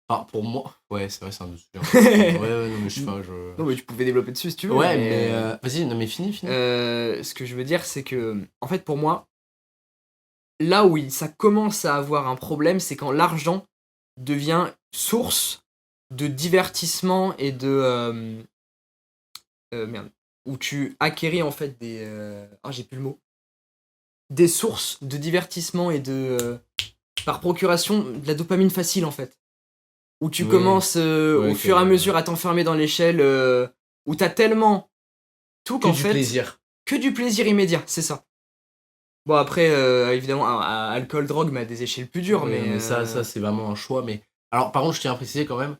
enfin, pour moi, ouais, c'est vrai, c'est un autre sujet. ouais, non, mais je sais pas, non, mais tu pouvais développer dessus si tu veux. Ouais, mais vas-y, non, mais finis. Ce que je veux dire, c'est que, en fait, pour moi, là où ça commence à avoir un problème, c'est quand l'argent devient source de divertissement et de... merde. Où tu acquéris, en fait, des... j'ai plus le mot. Des sources de divertissement et de... par procuration, de la dopamine facile, en fait. Où tu commences au fur et à mesure à t'enfermer dans l'échelle, où t'as tellement tout qu'en fait... Que du plaisir immédiat, c'est ça. Bon, après, évidemment, alcool, drogue, mais à des échelles plus dures, mais ça c'est vraiment un choix. Mais alors, par contre, je tiens à préciser quand même,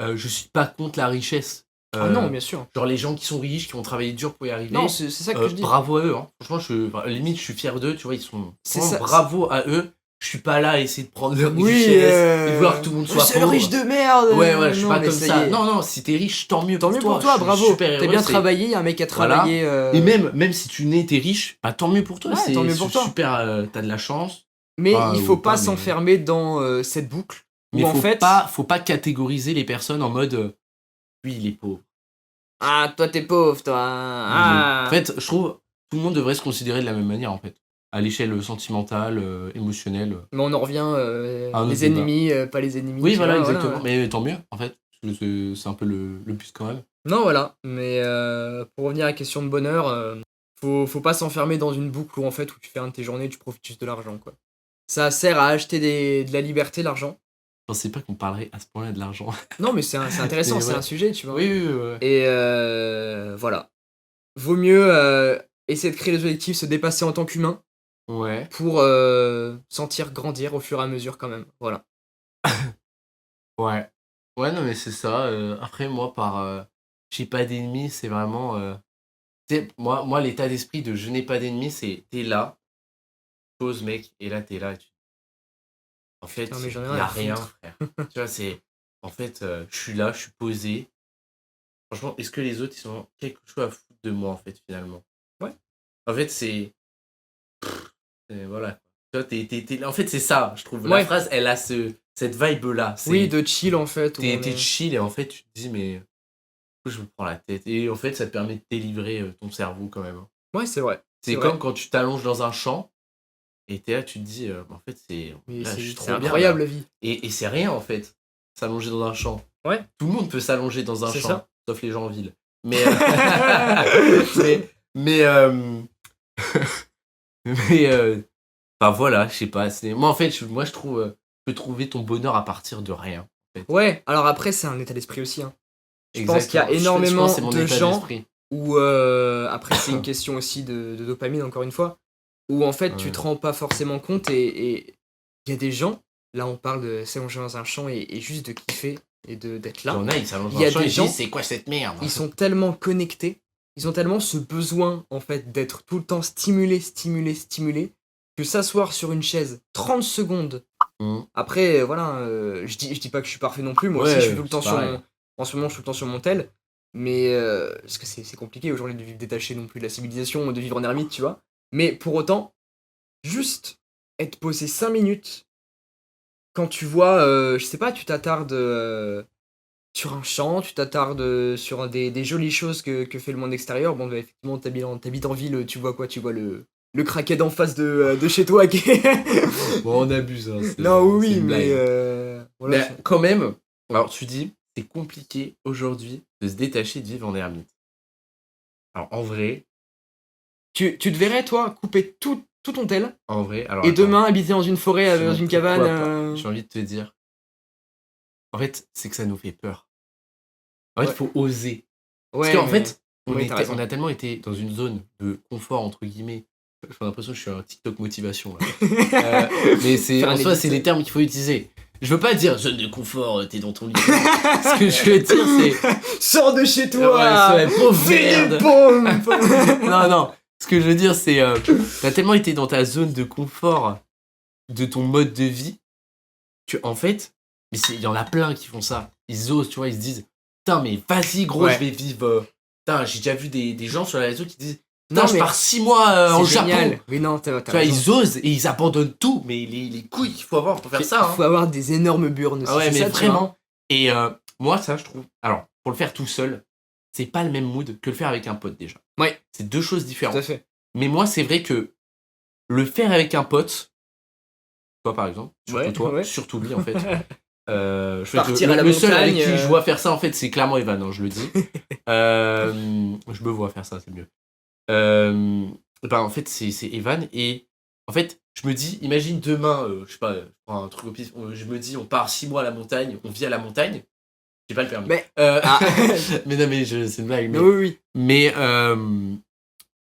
je suis pas contre la richesse. Ah non, bien sûr. Genre les gens qui sont riches, qui ont travaillé dur pour y arriver. Non, c'est ça que je dis. Bravo à eux. Hein. Franchement, limite, je suis fier d'eux. Tu vois, ils sont. C'est ça, bravo à eux. je suis pas là à essayer de prendre leur Oui, richesse et de voir que tout le monde soit c'est le pauvre. riche de merde. Ouais, je suis Non, pas mais comme ça. y est. Non, si t'es riche, tant mieux Tant pour mieux toi. pour toi, Je suis bravo. super T'as heureux, bien c'est- travaillé, y a un mec qui a travaillé. Et même si tu n'es, t'es riche, bah tant mieux pour toi. Ouais, C'est tant mieux pour toi. super, t'as de la chance. Mais Ah, il faut ou pas pas, s'enfermer dans cette boucle Mais où en fait. faut pas catégoriser les personnes en mode lui il est pauvre. Ah, toi t'es pauvre, toi. Ah. En fait, je trouve tout le monde devrait se considérer de la même manière en fait. À l'échelle sentimentale, émotionnelle. Mais on en revient, Un autre les débat. ennemis, pas les ennemis. Oui, tu voilà, vois, exactement. ouais. Mais tant mieux en fait. Parce que c'est un peu le but quand même. Non, voilà. Mais pour revenir à la question de bonheur, faut pas s'enfermer dans une boucle où en fait où tu fais un de tes journées, tu profites juste de l'argent, quoi. Ça sert à acheter de la liberté, l'argent. Je pensais pas qu'on parlerait à ce point-là de l'argent. Non, mais c'est intéressant, Mais c'est ouais. un sujet, tu vois. Oui. Et voilà. Vaut mieux essayer de créer des objectifs, se dépasser en tant qu'humain Ouais. pour sentir grandir au fur et à mesure quand même. Voilà. Ouais. Ouais, non, mais c'est ça. Après, moi, j'ai pas d'ennemis, c'est vraiment. Tu sais, moi, l'état d'esprit de je n'ai pas d'ennemis, c'est t'es là, pause, mec, et là, t'es là. En fait, Putain, mais j'en ai il rien y a à rien, foutre. frère. Tu vois, c'est. En fait, je suis là, je suis posé. Franchement, est-ce que les autres, ils ont quelque chose à foutre de moi, en fait, finalement? Ouais. En fait, voilà. Tu vois, en fait, c'est ça, je trouve. Ouais. La phrase, elle a cette vibe-là. Oui, de chill en fait. où on T'es est- chill et en fait, tu te dis, mais pourquoi je me prends la tête? Et en fait, ça te permet de délivrer ton cerveau quand même. Hein. Ouais, c'est vrai. C'est vrai. comme quand tu t'allonges dans un champ et t'es là, tu te dis, en fait, Mais là, je suis c'est trop bien. incroyable Là. la vie. Et c'est rien en fait, s'allonger dans un champ. Ouais. Tout le monde peut s'allonger dans un C'est champ, ça. sauf les gens en ville. Mais. mais. Enfin voilà, je sais pas. Moi en fait, je trouve. Tu peux trouver ton bonheur à partir de rien. En fait. Ouais, alors après, c'est un état d'esprit aussi. Hein. Je pense qu'il y a Exactement. Je énormément pense que c'est mon de état gens d'esprit. où, après, c'est une question aussi de dopamine, encore une fois, où en fait, tu Ouais. te rends pas forcément compte et il y a des gens, là, on parle de s'allonger dans un champ et juste de kiffer et d'être Il y là. en a, ils s'allongent Il dans y a le champ des et ils gens- disent c'est quoi cette merde? Ils sont tellement connectés, ils ont tellement ce besoin, en fait, d'être tout le temps stimulés, que s'asseoir sur une chaise 30 secondes. Mhm. Après, voilà, je dis pas que je suis parfait non plus, moi Ouais, aussi, je suis tout le c'est temps sur pareil. en ce moment, je suis tout le temps sur mon tel. Mais parce que c'est compliqué aujourd'hui de vivre détaché non plus de la civilisation, de vivre en ermite, tu vois. Mais pour autant, juste être posé 5 minutes quand tu vois, je sais pas, tu t'attardes sur un champ, tu t'attardes sur des jolies choses que fait le monde extérieur. Bon, bah, effectivement, t'habites en ville, tu vois quoi? Tu vois le craquet d'en face de chez toi qui Bon, on abuse. Hein, Non, oui, c'est oui, une mais blague. voilà. Mais quand même, alors tu dis, c'est compliqué aujourd'hui de se détacher de vivre en ermite. Alors en vrai, Tu te verrais, toi, couper tout ton tel alors et attends. demain habiter dans une forêt, dans une Pourquoi cabane. pas J'ai envie de te dire. En fait, c'est que ça nous fait peur. En fait, Ouais. faut oser. Parce Ouais, qu'en mais- fait, ouais, t'as raison. on a tellement été dans une zone de confort, entre guillemets. J'ai l'impression que je suis un TikTok motivation. Là. Mais Faire en un soi, edit. c'est les termes qu'il faut utiliser. Je veux pas dire zone de confort, t'es dans ton lit. Ce que je veux dire, c'est. Sors de chez toi. Ouais, pauvre Fais des merde. pompes. Non. Ce que je veux dire, c'est. T'as tellement été dans ta zone de confort de ton mode de vie que, en fait, il y en a plein qui font ça. Ils osent, tu vois, ils se disent putain, mais vas-y, gros, Ouais. je vais vivre. Putain, j'ai déjà vu des gens sur les réseaux qui disent putain, Non, je mais pars 6 mois au c'est Japon. génial. Mais non, t'as Tu vois, raison. ils osent et ils abandonnent tout, mais les couilles qu'il faut avoir pour faire ça. Il faut avoir des énormes burnes aussi. Ah ouais, c'est mais ça, tu vois. vraiment. Et moi, ça, je trouve. Alors, pour le faire tout seul, c'est pas le même mood que le faire avec un pote déjà. Ouais. C'est deux choses Tout différentes. à fait. Mais moi, c'est vrai que le faire avec un pote, toi par exemple, surtout Ouais, toi, ouais. surtout lui en fait. Je fais Partir que à la le seul avec montagne, qui je vois faire ça en fait, c'est clairement Evan, hein, je le dis. Je me vois faire ça, c'est mieux. En fait, c'est Evan et en fait, je me dis, imagine demain, je sais pas, je prends un truc au pif, je me dis, on part 6 mois à la montagne, on vit à la montagne. J'ai pas le permis. Mais- mais non, mais c'est une blague. Mais oui. Mais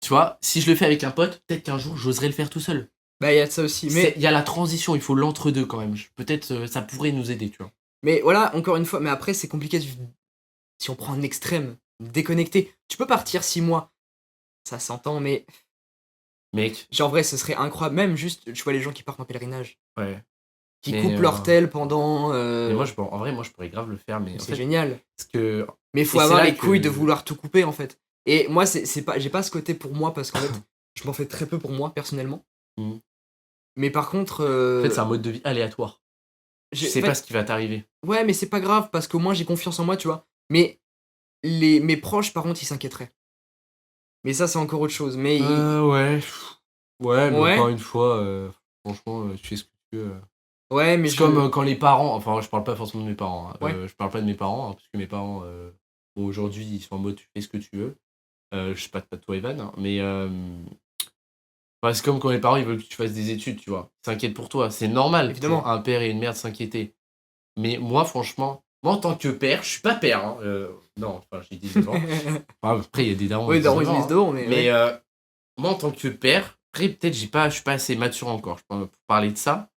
tu vois, si je le fais avec un pote, peut-être qu'un jour j'oserais le faire tout seul. Bah, il y a de ça aussi. Mais Il y a la transition, il faut l'entre-deux quand même. Peut-être ça pourrait nous aider, tu vois. Mais voilà, encore une fois, mais après, c'est compliqué. Si on prend un extrême, déconnecté, tu peux partir 6 mois. Ça s'entend, mais Mec, Genre, en vrai, ce serait incroyable. Même juste, tu vois les gens qui partent en pèlerinage, ouais. qui Mais, coupent leur tel pendant. mais moi, en vrai, moi, je pourrais grave le faire. Mais en C'est fait, génial. parce que. Mais il Et faut c'est avoir là les couilles de que. vouloir tout couper, en fait. Et moi, c'est pas, j'ai pas ce côté pour moi parce qu'en fait, je m'en fais très peu pour moi, personnellement. Hmm. Mais par contre, En fait, c'est un mode de vie aléatoire. Tu sais en pas fait, ce qui va t'arriver. ouais, mais c'est pas grave parce qu'au moins j'ai confiance en moi, tu vois. Mais mes proches, par contre, ils s'inquiéteraient. Mais ça, c'est encore autre chose. Mais Ouais. Ouais, mais encore ouais, une fois, franchement, tu fais ce que tu veux. ouais, mais C'est comme je. quand les parents, enfin, je parle pas forcément de mes parents, hein, Ouais. je parle pas de mes parents, hein, parce que mes parents, bon, aujourd'hui, ils sont en mode tu fais ce que tu veux. Je sais pas de toi, Evan, hein, mais enfin, c'est comme quand les parents ils veulent que tu fasses des études, tu vois. Ils s'inquiètent pour toi. C'est normal pour Évidemment. un père et une mère de s'inquiéter. Mais moi, franchement, moi en tant que père, je suis pas père, hein, non, enfin, j'ai 19 ans. Enfin, après, il y a des darons de Oui, Daron, 19 ils se ans, misent hein. devant, mais Mais ouais. moi, en tant que père, après, peut-être, je suis pas assez mature encore pour parler de ça.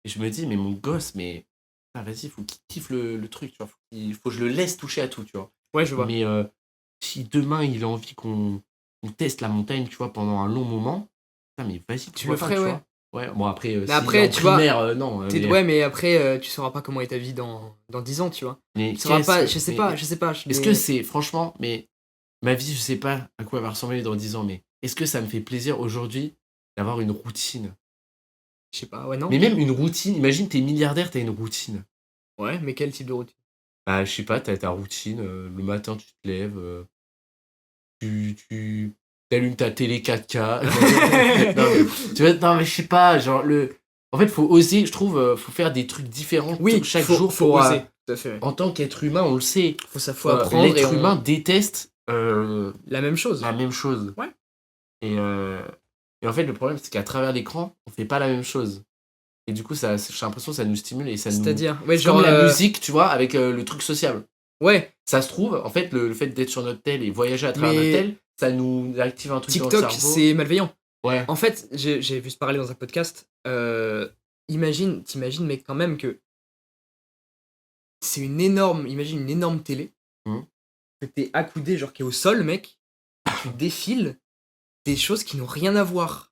Et je me dis, mais mon gosse, mais vas-y, faut qu'il kiffe le truc, tu vois. Faut que je le laisse toucher à tout, tu vois. Ouais, je vois. Mais si demain, il a envie qu'on teste la montagne, tu vois, pendant un long moment, putain, mais vas-y, Tu le pourquoi pas, ferais, tu ouais. vois. Ouais, bon, après, Mais s'il est en après, tu vois, primaire, non. ouais, mais après, tu sauras pas comment est ta vie dans 10 ans, tu vois. Mais Tu sauras qu'est-ce pas, que. je sais pas, Est-ce que mais c'est, franchement, mais ma vie, je sais pas à quoi elle va ressembler dans 10 ans, mais est-ce que ça me fait plaisir aujourd'hui d'avoir une routine? je sais pas, ouais, non. Mais même une routine, imagine, t'es milliardaire, t'as une routine. Ouais, mais quel type de routine? Bah, je sais pas, t'as ta routine, le matin, tu te lèves, tu allumes ta télé 4K. Non, mais, tu vois, non, mais je sais pas, genre, en fait, faut oser, je trouve, faut faire des trucs différents Oui, chaque jour faut pour. oser. Tout à fait, ouais. En tant qu'être humain, on le sait, Faut apprendre et l'être on. humain déteste La même chose. la même chose. Ouais. Et, et en fait, le problème, c'est qu'à travers l'écran, on fait pas la même chose. Et du coup, j'ai l'impression que ça nous stimule et ça nous. C'est-à-dire, ouais, C'est comme genre, la musique, tu vois, avec le truc social. ouais, Ça se trouve, en fait, le fait d'être sur notre tel et voyager à travers notre mais tel, ça nous active un truc dans le TikTok, cerveau. c'est malveillant. Ouais. En fait, j'ai vu se parler dans un podcast. T'imagines, mec, quand même que c'est une énorme. Imagine une énorme télé, Mhm. que t'es accoudé, genre qui est au sol, mec, tu défiles des choses qui n'ont rien à voir.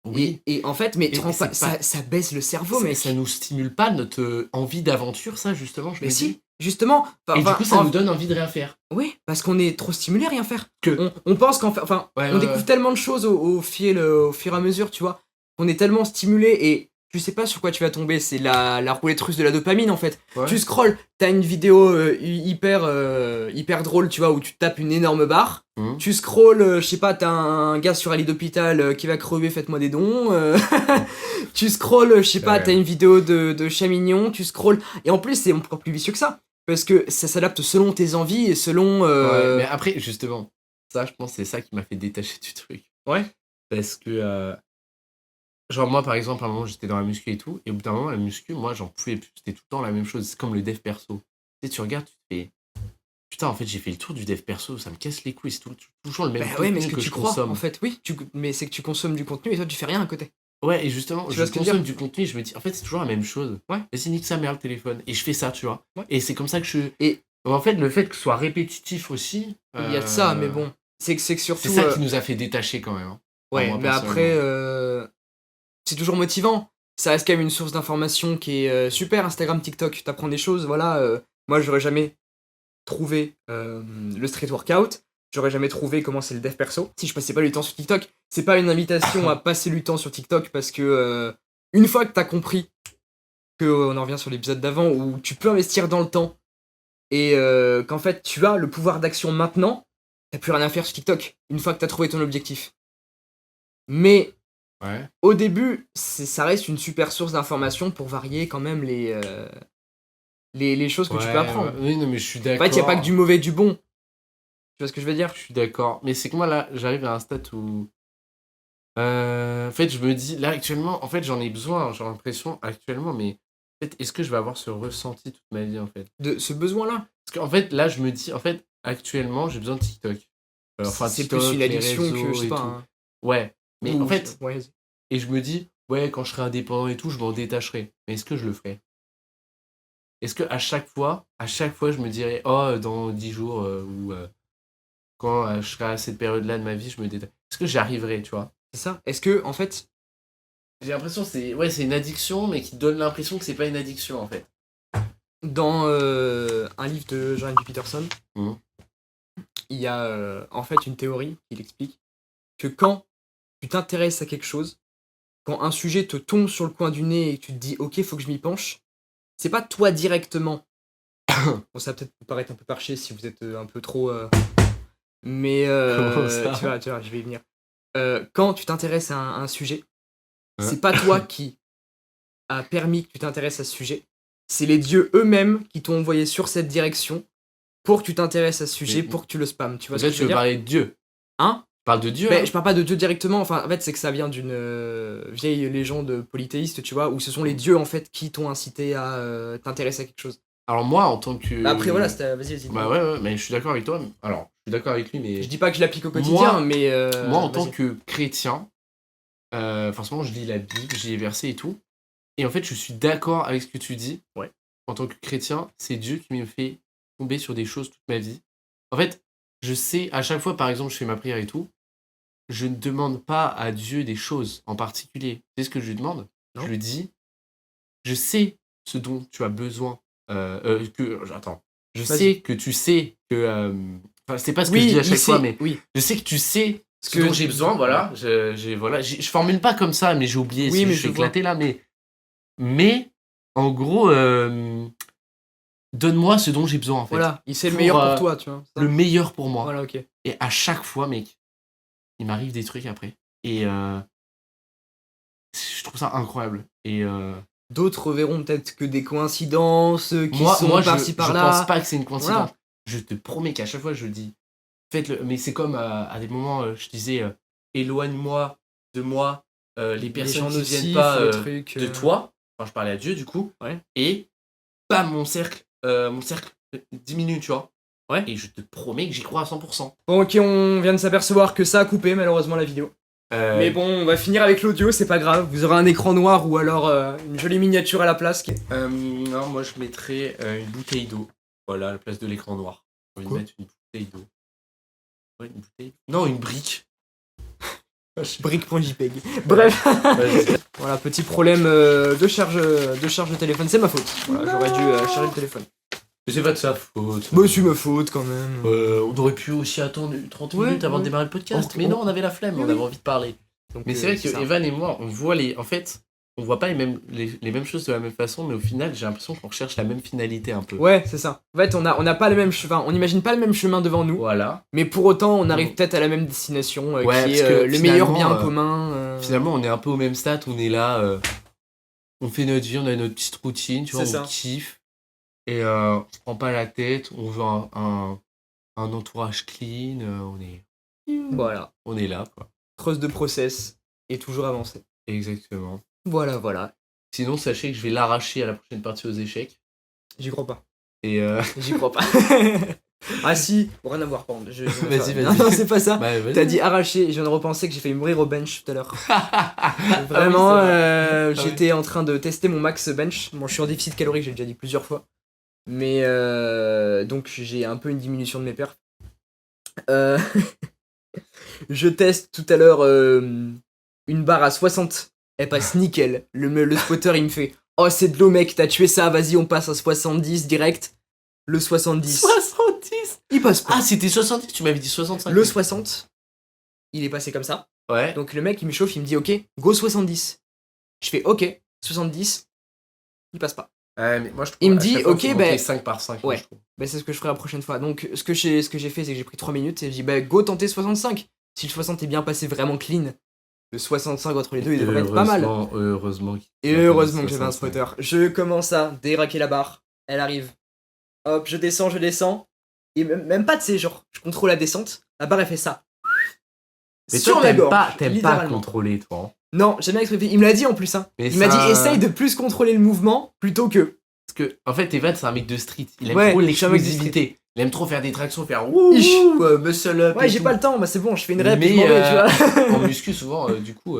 Oui. Et en fait, mais tu Et te rends pas, c'est pas. ça baisse le cerveau, mec. Ça nous stimule pas notre envie d'aventure, ça, justement, je Mais me dis. si, justement. Et du coup, ça nous donne envie de rien faire. Oui, parce qu'on est trop stimulé à rien faire. Que. On pense qu'en fait, enfin, Ouais, on ouais, découvre ouais. tellement de choses au fur et à mesure, tu vois. On est tellement stimulé et tu sais pas sur quoi tu vas tomber. C'est la roulette russe de la dopamine en fait. Ouais. Tu scrolls, t'as une vidéo hyper drôle, tu vois, où tu tapes une énorme barre. Mhm. Tu scrolls, je sais pas, t'as un gars sur un lit d'hôpital qui va crever, faites-moi des dons. Tu scrolls, je sais pas, Ouais. t'as une vidéo de chat mignon, tu scrolls. Et en plus, c'est encore plus vicieux que ça. Parce que ça s'adapte selon tes envies et selon. Ouais, mais après, justement, ça, je pense, c'est ça qui m'a fait détacher du truc. Ouais. Parce que. Genre, moi, par exemple, à un moment, j'étais dans la muscu et tout, et au bout d'un moment, la muscu, moi, j'en pouvais plus. C'était tout le temps la même chose. C'est comme le dev perso. Tu sais, tu regardes, tu te fais. Putain, en fait, j'ai fait le tour du dev perso, ça me casse les couilles. C'est toujours le Bah même ouais, mais contenu ce que que tu je crois, consomme. en fait, oui. Mais c'est que tu consommes du contenu et toi, tu fais rien à côté. Ouais, et justement, Tu je vois ce que je veux consomme dire du contenu et je me dis, en fait, c'est toujours la même chose. Ouais. Vas-y, nique sa mère le téléphone. Et je fais ça, tu vois. Ouais. Et c'est comme ça que je. Et En fait, le fait que ce soit répétitif aussi. il y a de ça, mais bon. C'est que surtout. C'est ça qui nous a fait détacher quand même. Hein. Enfin, Ouais, moi, mais après, personnellement. c'est toujours motivant. Ça reste quand même une source d'information qui est super. Instagram, TikTok, t'apprends des choses. Voilà. Moi, j'aurais jamais trouvé le street workout. J'aurais jamais trouvé comment c'est le dev perso. Si je passais pas du temps sur TikTok, c'est pas une invitation à passer du temps sur TikTok parce que une fois que t'as compris que on en revient sur l'épisode d'avant où tu peux investir dans le temps et qu'en fait tu as le pouvoir d'action maintenant, t'as plus rien à faire sur TikTok une fois que t'as trouvé ton objectif. Mais Ouais. au début, ça reste une super source d'information pour varier quand même les choses que tu peux apprendre. Oui, non, mais je suis En d'accord. fait, il n'y a pas que du mauvais et du bon. Tu vois ce que je veux dire? Je suis d'accord. Mais c'est que moi, là, j'arrive à un stade où. En fait, je me dis, là, actuellement, en fait, j'en ai besoin, j'ai l'impression, actuellement, mais en fait, est-ce que je vais avoir ce ressenti toute ma vie, en fait? De ce besoin-là. Parce qu'en fait, là, je me dis, en fait, actuellement, j'ai besoin de TikTok. Enfin, C'est plus une TikTok, les addiction que, je réseaux sais et pas. tout. Hein. Ouais. Mais en fait, Ouais, vas-y. et je me dis, ouais, quand je serai indépendant et tout, je m'en détacherai. Mais est-ce que je le ferai? Est-ce que à chaque fois, je me dirais, oh, dans 10 jours, ou quand je serai à cette période-là de ma vie, je me détache. Est-ce que j'y arriverai, tu vois? C'est ça. Est-ce que, en fait, J'ai l'impression que c'est une addiction, mais qui donne l'impression que c'est pas une addiction en fait. dans un livre de Jordan B. Peterson, Mhm. il y a en fait une théorie qui explique que quand tu t'intéresses à quelque chose, quand un sujet te tombe sur le coin du nez et que tu te dis ok, faut que je m'y penche, c'est pas toi directement. Bon, ça va peut-être vous paraître un peu perché si vous êtes un peu trop. Mais Comment ça tu vois, je vais y venir. Quand tu t'intéresses à un sujet, Ouais. c'est pas toi qui a permis que tu t'intéresses à ce sujet, c'est les dieux eux-mêmes qui t'ont envoyé sur cette direction pour que tu t'intéresses à ce sujet, Mais- pour que tu le spammes. Tu vois ce Peut-être que tu je veux veux dire? parler de Dieu. Hein? Tu parles de Dieu. Mais hein. je parle pas de dieu directement, enfin en fait c'est que ça vient d'une vieille légende polythéiste, tu vois, où ce sont les dieux en fait qui t'ont incité à t'intéresser à quelque chose. Alors moi, en tant que... Bah après voilà, c'était vas-y. Bah ouais, mais je suis d'accord avec toi. Alors, je suis d'accord avec lui, mais... Je dis pas que je l'applique au quotidien, Moi- mais Moi, en tant vas-y. que chrétien, forcément, je lis la Bible, j'y les versets et tout. Et en fait, je suis d'accord avec ce que tu dis. Ouais. En tant que chrétien, c'est Dieu qui me fait tomber sur des choses toute ma vie. En fait, je sais, à chaque fois, par exemple, je fais ma prière et tout, je ne demande pas à Dieu des choses en particulier. Tu sais ce que je lui demande? Non. Je lui dis, je sais ce dont tu as besoin. Attends. Je Vas-y. sais que tu sais que... Enfin, c'est pas ce que Oui, je dis à chaque il fois, sait, mais oui. je sais que tu sais ce que dont j'ai besoin, voilà. Je formule pas comme ça, mais j'ai oublié, Oui, si mais je suis je vois. éclaté là, mais en gros, donne-moi ce dont j'ai besoin en fait. Voilà, il sait le Pour, meilleur pour toi, tu vois. ça. Le meilleur pour moi. Voilà, ok. Et à chaque fois, mec, il m'arrive des trucs après. Et je trouve ça incroyable. Et D'autres verront peut-être que des coïncidences qui moi, sont moi par-ci je par-là. pense pas que c'est une coïncidence. Voilà. Je te promets qu'à chaque fois, je dis, faites-le. Mais c'est comme à des moments, je disais, éloigne-moi de moi, les personnes gens qui viennent nocifs, pas les trucs, de toi. Enfin, je parlais à Dieu, du coup. Ouais. Et bam, mon cercle diminue, tu vois. Ouais. Et je te promets que j'y crois à 100%. Bon, ok, on vient de s'apercevoir que ça a coupé malheureusement la vidéo. Mais bon, on va finir avec l'audio, c'est pas grave. Vous aurez un écran noir ou alors une jolie miniature à la place. Non, moi je mettrais une bouteille d'eau. Voilà, à la place de l'écran noir. J'ai envie de Quoi mettre une bouteille d'eau. Ouais, une bouteille. Non, une brique. Brick.jpg. Bref. Vas-y. Voilà, petit problème de charge de téléphone, c'est ma faute. Voilà, j'aurais dû charger le téléphone. Mais c'est pas de sa faute. Bah, c'est ma faute quand même. On aurait pu aussi attendre 30 Ouais, minutes avant ouais. de démarrer le podcast. Mais non, on avait la flemme, Oui, on oui. avait envie de parler. Donc, Mais c'est vrai que ça. Evan et moi, on voit en fait, on voit pas les mêmes choses de la même façon, mais au final, j'ai l'impression qu'on recherche la même finalité un peu. Ouais, c'est ça. En fait, on n'a pas le même chemin, on n'imagine pas le même chemin devant nous, Voilà. mais pour autant, on arrive Mm. peut-être à la même destination, Ouais, qui parce est que le meilleur bien finalement, commun. Finalement, on est un peu au même stade, on est là, on fait notre vie, on a notre petite routine, tu vois, C'est on ça. kiffe. Et on se prend pas la tête, on veut un entourage clean, Voilà. on est là, quoi. Creuse de process et toujours avancer. Exactement. Voilà. Sinon, sachez que je vais l'arracher à la prochaine partie aux échecs. J'y crois pas. Et J'y crois pas. Ah si, bon, rien à voir, pardon. Vas-y. Non, c'est pas ça. bah, vas-y. T'as dit arracher, je viens de repenser que j'ai failli mourir au bench tout à l'heure. Ah Vraiment, oui, c'est vrai. j'étais en train de tester mon max bench. Bon, je suis en déficit calorique, j'ai déjà dit plusieurs fois. Mais donc j'ai un peu une diminution de mes perfs. Je teste tout à l'heure une barre à 60. Elle passe nickel. Le spotter il me fait oh c'est de l'eau mec, t'as tué ça, vas-y on passe à 70 direct. Le 70. 70. Il passe pas. Ah, c'était 70, tu m'avais dit 65. Le 60, il est passé comme ça. Ouais. Donc le mec il me chauffe, il me dit ok, go 70. Je fais ok, 70. Il passe pas. Mais moi, je trouve Il me à dit, chaque fois, ok, faut bah, monter 5 par 5. ouais. Je trouve. Bah c'est ce que je ferai la prochaine fois. Donc ce que j'ai fait c'est que j'ai pris 3 minutes et j'ai dit bah go tenter 65. Si le 60 est bien passé vraiment clean, le 65 entre les deux il devrait être pas mal. Heureusement. Et heureusement que j'avais un spotter. Je commence à déraquer la barre, elle arrive. Hop, je descends. Et même pas, tu sais, genre, je contrôle la descente, la barre elle fait ça. Mais Sur toi, ma t'aimes gorge, pas littéralement. contrôler, toi. Hein. Non, j'ai bien expliqué. Il me l'a dit en plus, hein. Mais Il m'a ça- dit essaye de plus contrôler le mouvement plutôt que. Parce que, en fait, Evan, c'est un mec de street. Il aime Ouais, trop je suis un mec de l'explosivité. Il aime trop faire des tractions, faire wouh, Ich. muscle up. Ouais, et j'ai tout. pas le temps, bah c'est bon, je fais une rep, Mais, je m'en vais, tu vois. En muscu, souvent, du coup,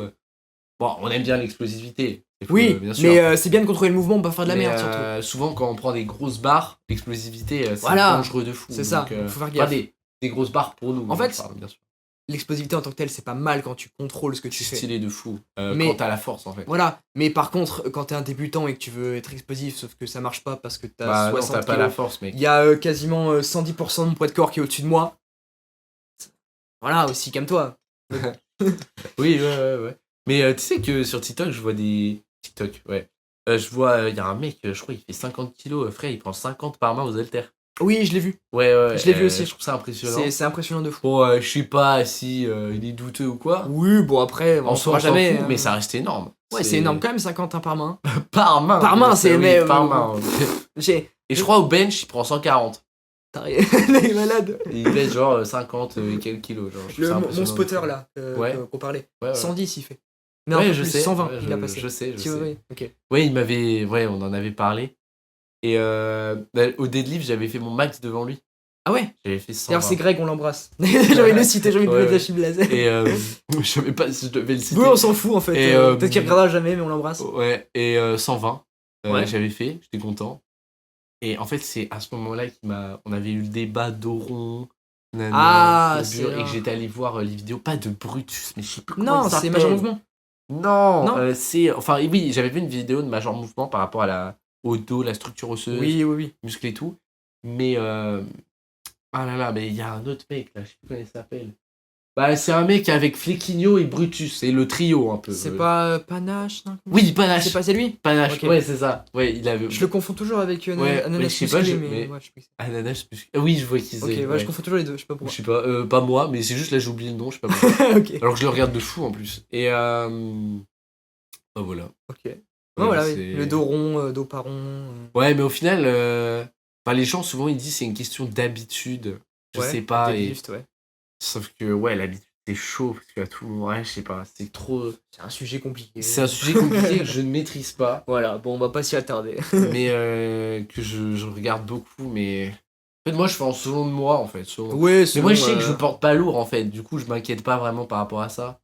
bon, on aime bien l'explosivité. C'est faux, Oui, bien sûr. mais c'est bien de contrôler le mouvement, pas faire de la Mais, merde surtout. souvent, quand on prend des grosses barres, l'explosivité, c'est Voilà. dangereux de fou. C'est ça, Donc, faut faire pas gaffe. des grosses barres pour nous. En hein, fait, je parle, bien sûr. l'explosivité en tant que telle, c'est pas mal quand tu contrôles ce que tu C'est fais. stylé de fou. Mais- Quand t'as la force, en fait. Voilà, mais par contre, quand t'es un débutant et que tu veux être explosif, sauf que ça marche pas parce que t'as Bah non, 60 t'as pas kilos, la force, mec. il y a quasiment 110% de mon poids de corps qui est au-dessus de moi. Voilà, aussi, calme-toi. Oui, ouais. Mais tu sais que sur TikTok, je vois des... TikTok, ouais. Je vois, il y a un mec, je crois, il fait 50 kilos. Frère, il prend 50 par main aux haltères. Oui, je l'ai vu. Ouais. Je l'ai vu aussi. Je trouve ça impressionnant. C'est impressionnant de fou. Bon, je sais pas si il est douteux ou quoi. Oui, bon, après, En on soi, saura on s'en jamais. fout, mais ça reste énorme. Ouais, c'est énorme quand même, 51 par main. Par main. Par main, c'est- oui, mais, par main. J'ai. Et je crois au bench, il prend 140. Il est malade. Et il pèse genre 50 et quelques kilos. Genre, je trouve ça Mon impressionnant. spotter là, Ouais. qu'on parlait. Ouais. 110 il fait. Mais un Ouais, peu je plus, sais. 120, Ouais, il a passé. Je sais. Oui, ok. Ouais, il m'avait. Ouais, on en avait parlé. Et au deadlift, j'avais fait mon max devant lui. Ah ouais. J'avais fait D'ailleurs, 120. c'est Greg, on l'embrasse. J'ai envie de le citer, j'ai envie de Ouais, mettre la ouais. chim laser. Et je savais pas si je devais le citer. Oui, on s'en fout en fait. Et, Peut-être qu'il regardera jamais, mais on l'embrasse. Ouais, et 120. Ouais. J'avais fait, j'étais content. Et en fait, c'est à ce moment-là on avait eu le débat d'Oron. Ah, c'est et là. que j'étais allé voir les vidéos, pas de Brutus, mais je sais plus comment Non, il c'est s'appelle. Major Mouvement. Non, Non. c'est. Enfin, oui, j'avais vu une vidéo de Major Mouvement par rapport au dos, la structure osseuse, Oui. muscles et tout. Mais. Ah là là, mais il y a un autre mec là, je sais plus comment il s'appelle. Bah, c'est un mec avec Flequinho et Brutus, c'est le trio un peu. C'est pas Panache, non? Oui, Panache. C'est lui? Panache, Ok. ouais, c'est ça. Ouais, il avait. Je le confonds toujours avec Ouais, Ananas mais je sais pas, Musclé, mais- ouais, je sais plus. Ananas, oui, je vois qui c'est. Ok, ouais, ouais. je confonds toujours les deux, je sais pas Je pourquoi. sais pas, pas moi, mais c'est juste là j'ai oublié le nom, je sais pas pourquoi. Ok. Alors que je le regarde de fou en plus. Et bah voilà. Ok. Ouais, Ouais, voilà, c'est- oui. Le dos rond, dos pas rond. Ouais, mais au final, enfin, les gens souvent ils disent c'est une question d'habitude. Je sais pas. Et... Deadlift, ouais. Sauf que ouais, l'habitude c'est chaud parce qu'à tout moment, ouais, je sais pas, c'est trop. C'est un sujet compliqué. C'est un sujet compliqué que je ne maîtrise pas, Voilà, bon, on va pas s'y attarder. mais que je regarde beaucoup. Mais en fait, moi je fais en selon de moi en fait. Ouais, Mais moi je sais que je porte pas lourd en fait, du coup je m'inquiète pas vraiment par rapport à ça.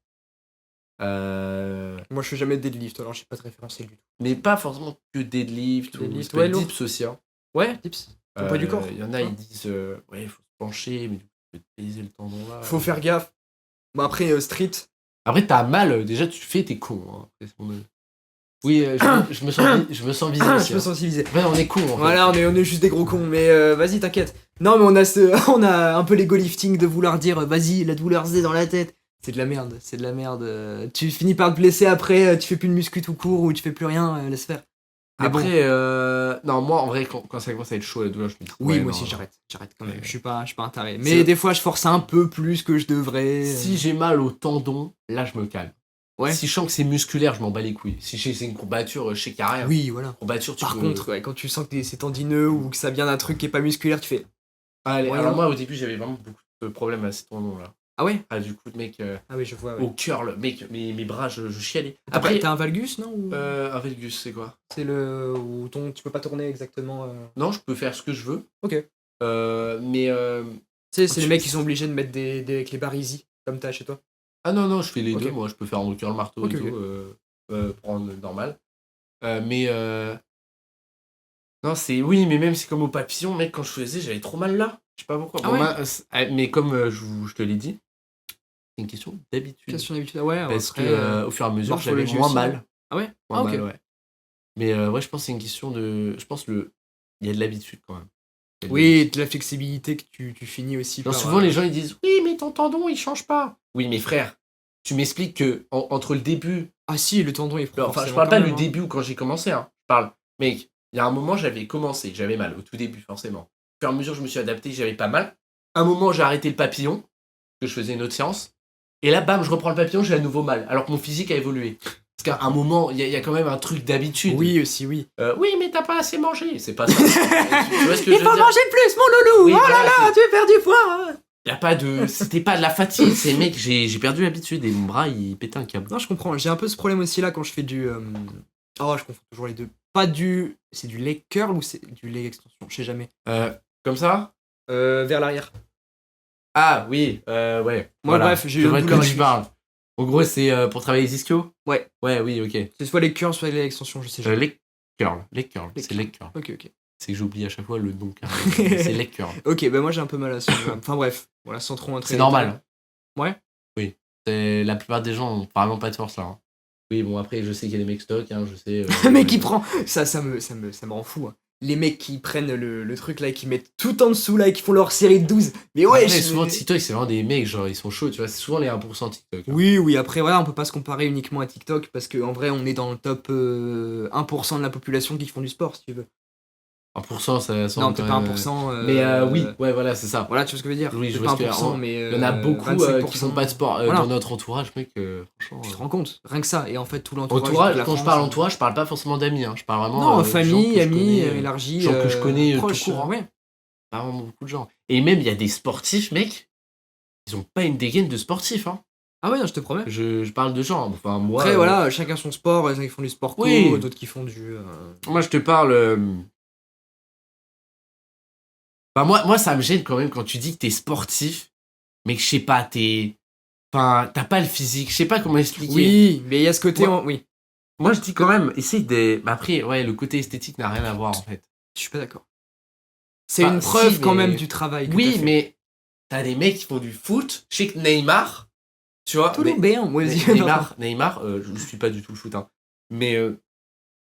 Moi, je fais jamais de deadlift, alors je sais pas de référentiel du tout. Mais pas forcément que deadlift, Deadlift, ou ouais, ouais, lourd. dips aussi. Hein. Ouais, tips. Ton poids du corps. Il y en a, ils disent ouais, il faut se pencher, mais du coup, tu peux te baiser le tendon là. Faut faire gaffe. Bon, après, street. Après, t'as mal, déjà tu fais, t'es con. Hein. Après, c'est mon avis. Oui, je me sens visé aussi. Je me Hein. sens civilisé. Ouais, on est con en fait. Voilà, on est juste des gros cons, mais vas-y, t'inquiète. Non, mais on a un peu l'ego lifting de vouloir dire vas-y, la douleur c'est dans la tête. C'est de la merde, c'est de la merde. Tu finis par te blesser après, tu fais plus de muscu tout court ou tu fais plus rien, laisse faire. Mais bon. Après, non, moi en vrai, quand ça commence à être chaud, la douleur, je me dis. Oui, ouais, moi non, aussi non. j'arrête quand même. Ouais. Je suis pas un taré. C'est- Mais des fois, je force un peu plus que je devrais. Si j'ai mal au tendon, là je me calme. Ouais. Si je sens que c'est musculaire, je m'en bats les couilles. Si c'est une courbature, je sais qu'il n'y a rien. Oui, voilà. Courbature, tu Par peux- contre, ouais, quand tu sens que c'est tendineux ou que ça vient d'un truc qui est pas musculaire, tu fais. Allez, Ouais, alors hein. moi au début j'avais vraiment beaucoup de problèmes à ces tendons là. Ah ouais? Ah du coup mec Ah oui, je vois. Ouais. au curl, mec mes bras je chialais. Après, Après t'as un valgus, non ou... un valgus c'est quoi? C'est le où tu peux pas tourner exactement. Non, je peux faire ce que je veux. Ok. Mais Tu sais, c'est les Tu- mecs qui sont obligés de mettre avec les barres easy, comme t'as chez toi. ah non, je fais les Ok. deux, moi je peux faire en curl marteau Ok, et tout prendre normal. Mais non, c'est oui, mais même c'est comme au papillon, mec quand je faisais, j'avais trop mal là. Je sais pas pourquoi. Ah Bon, ouais mais comme je te l'ai dit, c'est une question d'habitude. Question d'habitude. Ouais, Parce après, que au fur et à mesure, j'avais morphologie moins aussi, mal. Ah ouais? Moins Ah, ok. mal, ouais. Mais ouais, je pense que c'est une question de. Je pense il y a de l'habitude quand même. Il y a de Oui, l'habitude. de la flexibilité que tu finis aussi Genre, par. souvent les gens ils disent oui, mais ton tendon il change pas. Oui, mais frère, tu m'expliques que entre le début. Ah si, le tendon il prend. Enfin, je forcément parle quand pas même, du hein. début ou quand j'ai commencé, hein. Je parle. Mec, il y a un moment j'avais commencé, j'avais mal au tout début, forcément. Au fur et à mesure, je me suis adapté, j'avais pas mal. À un moment, j'ai arrêté le papillon, que je faisais une autre séance. Et là, bam, je reprends le papillon, j'ai à nouveau mal. Alors que mon physique a évolué. Parce qu'à un moment, il y a quand même un truc d'habitude. Oui, aussi, oui. Oui, mais t'as pas assez mangé. C'est pas ça. Tu vois ce que je veux dire? plus, mon loulou. Oui, voilà, tu perds du poids. y a pas de. C'était pas de la fatigue. C'est mec, j'ai perdu l'habitude et mon bras il pétait un câble. Non, je comprends. J'ai un peu ce problème aussi là quand je fais du. Oh, je confonds toujours les deux. Pas du. C'est du leg curl ou c'est du leg extension? Je sais jamais. Comme ça? Vers l'arrière. Ah oui, ouais. Moi, bref, j'ai eu Je une vois de douleur quoi tu ici. parles. En gros, c'est pour travailler les ischios? Ouais. Ouais, oui, ok. C'est soit les curls, soit les extensions, je sais jamais. Leg curl. Leg C'est leg curl. Ok. C'est que j'oublie à chaque fois le nom carrément. C'est leg curl. Ok, bah moi j'ai un peu mal à ce niveau. Enfin bref, voilà, sans trop entrer. C'est normal. Ouais. La plupart des gens ont vraiment pas de force là. Hein. Oui, bon, après, je sais qu'il y a des mecs stock, hein, je sais. Le mec qui prend. Ça me rend fou. Hein. Les mecs qui prennent le truc là et qui mettent tout en dessous là et qui font leur série de 12. Mais ouais, souvent TikTok, c'est vraiment des mecs, genre ils sont chauds, tu vois, c'est souvent les 1% TikTok. Hein. Oui, après voilà, on peut pas se comparer uniquement à TikTok parce qu'en vrai, on est dans le top 1% de la population qui font du sport, si tu veux. 1%, ça semble. Non, peut-être pas 1%. Mais oui, ouais, voilà, c'est ça. Voilà, tu vois ce que je veux dire. Oui, je pas vois ce que 1%, mais. Il y en a beaucoup 25%. qui font pas de sport Voilà. dans notre entourage, mec, franchement. Tu te rends compte, rien que ça. Et en fait, tout l'entourage. Entourage, quand je parle entourage, je parle pas forcément d'amis, hein, je parle vraiment. Non, famille, amis, élargie. Gens que je connais proche, tout court. Hein. Ouais. Pas vraiment beaucoup de gens. Et même, il y a des sportifs, mec, ils ont pas une dégaine de sportifs, hein. Ah ouais, non, je te promets. Je parle de gens, enfin, moi. Après, voilà, chacun son sport, il y en a qui font du sport co, d'autres qui font du. Moi, je te parle. Enfin, moi, ça me gêne quand même quand tu dis que t'es sportif, mais que je sais pas, Enfin, t'as pas le physique, je sais pas comment expliquer. Oui, mais il y a ce côté. Oui. Moi, je dis quand même, essaye de. Après, ouais, le côté esthétique n'a rien à voir en fait. Je suis pas d'accord. C'est une preuve quand même du travail. Oui, mais t'as des mecs qui font du foot. Je sais que Neymar, tu vois. Tout le bien, moi aussi. Neymar, je ne suis pas du tout le foot, hein. Mais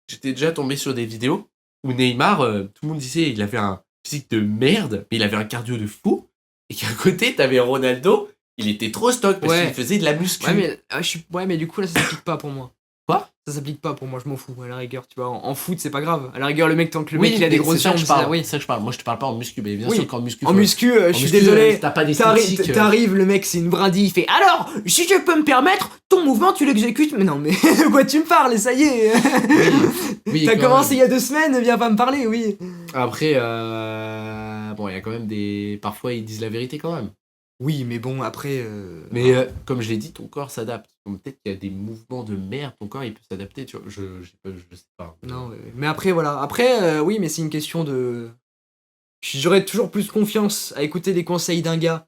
j'étais déjà tombé sur des vidéos où Neymar, tout le monde disait il avait un physique de merde, mais il avait un cardio de fou. Et qu'à côté, t'avais Ronaldo, il était trop stock parce qu'il faisait de la muscu. Ouais, mais du coup, là, ça s'applique pas pour moi. Quoi ? Ça s'applique pas pour moi, je m'en fous. À la rigueur, tu vois, en foot, c'est pas grave. À la rigueur, le mec, tant que le mec il a des grosses jambes, c'est ça que je parle. Moi, je te parle pas en muscu, mais bien sûr qu'en muscu. En muscu, je suis désolé. T'as pas d'esthétique. T'arrives, le mec, c'est une brindille, il fait alors, si je peux me permettre, ton mouvement, tu l'exécutes. Mais non, mais de quoi tu me parles, ça y est. Oui, t'as commencé il y a 2 semaines, viens pas me parler, oui. Après, bon, il y a quand même des. Parfois, ils disent la vérité quand même. Oui, mais bon, après. Mais comme je l'ai dit, ton corps s'adapte. Donc, peut-être qu'il y a des mouvements de merde, ton corps il peut s'adapter, tu vois. Je sais pas. Non, mais après, voilà. Après, oui, mais c'est une question de. J'aurais toujours plus confiance à écouter des conseils d'un gars.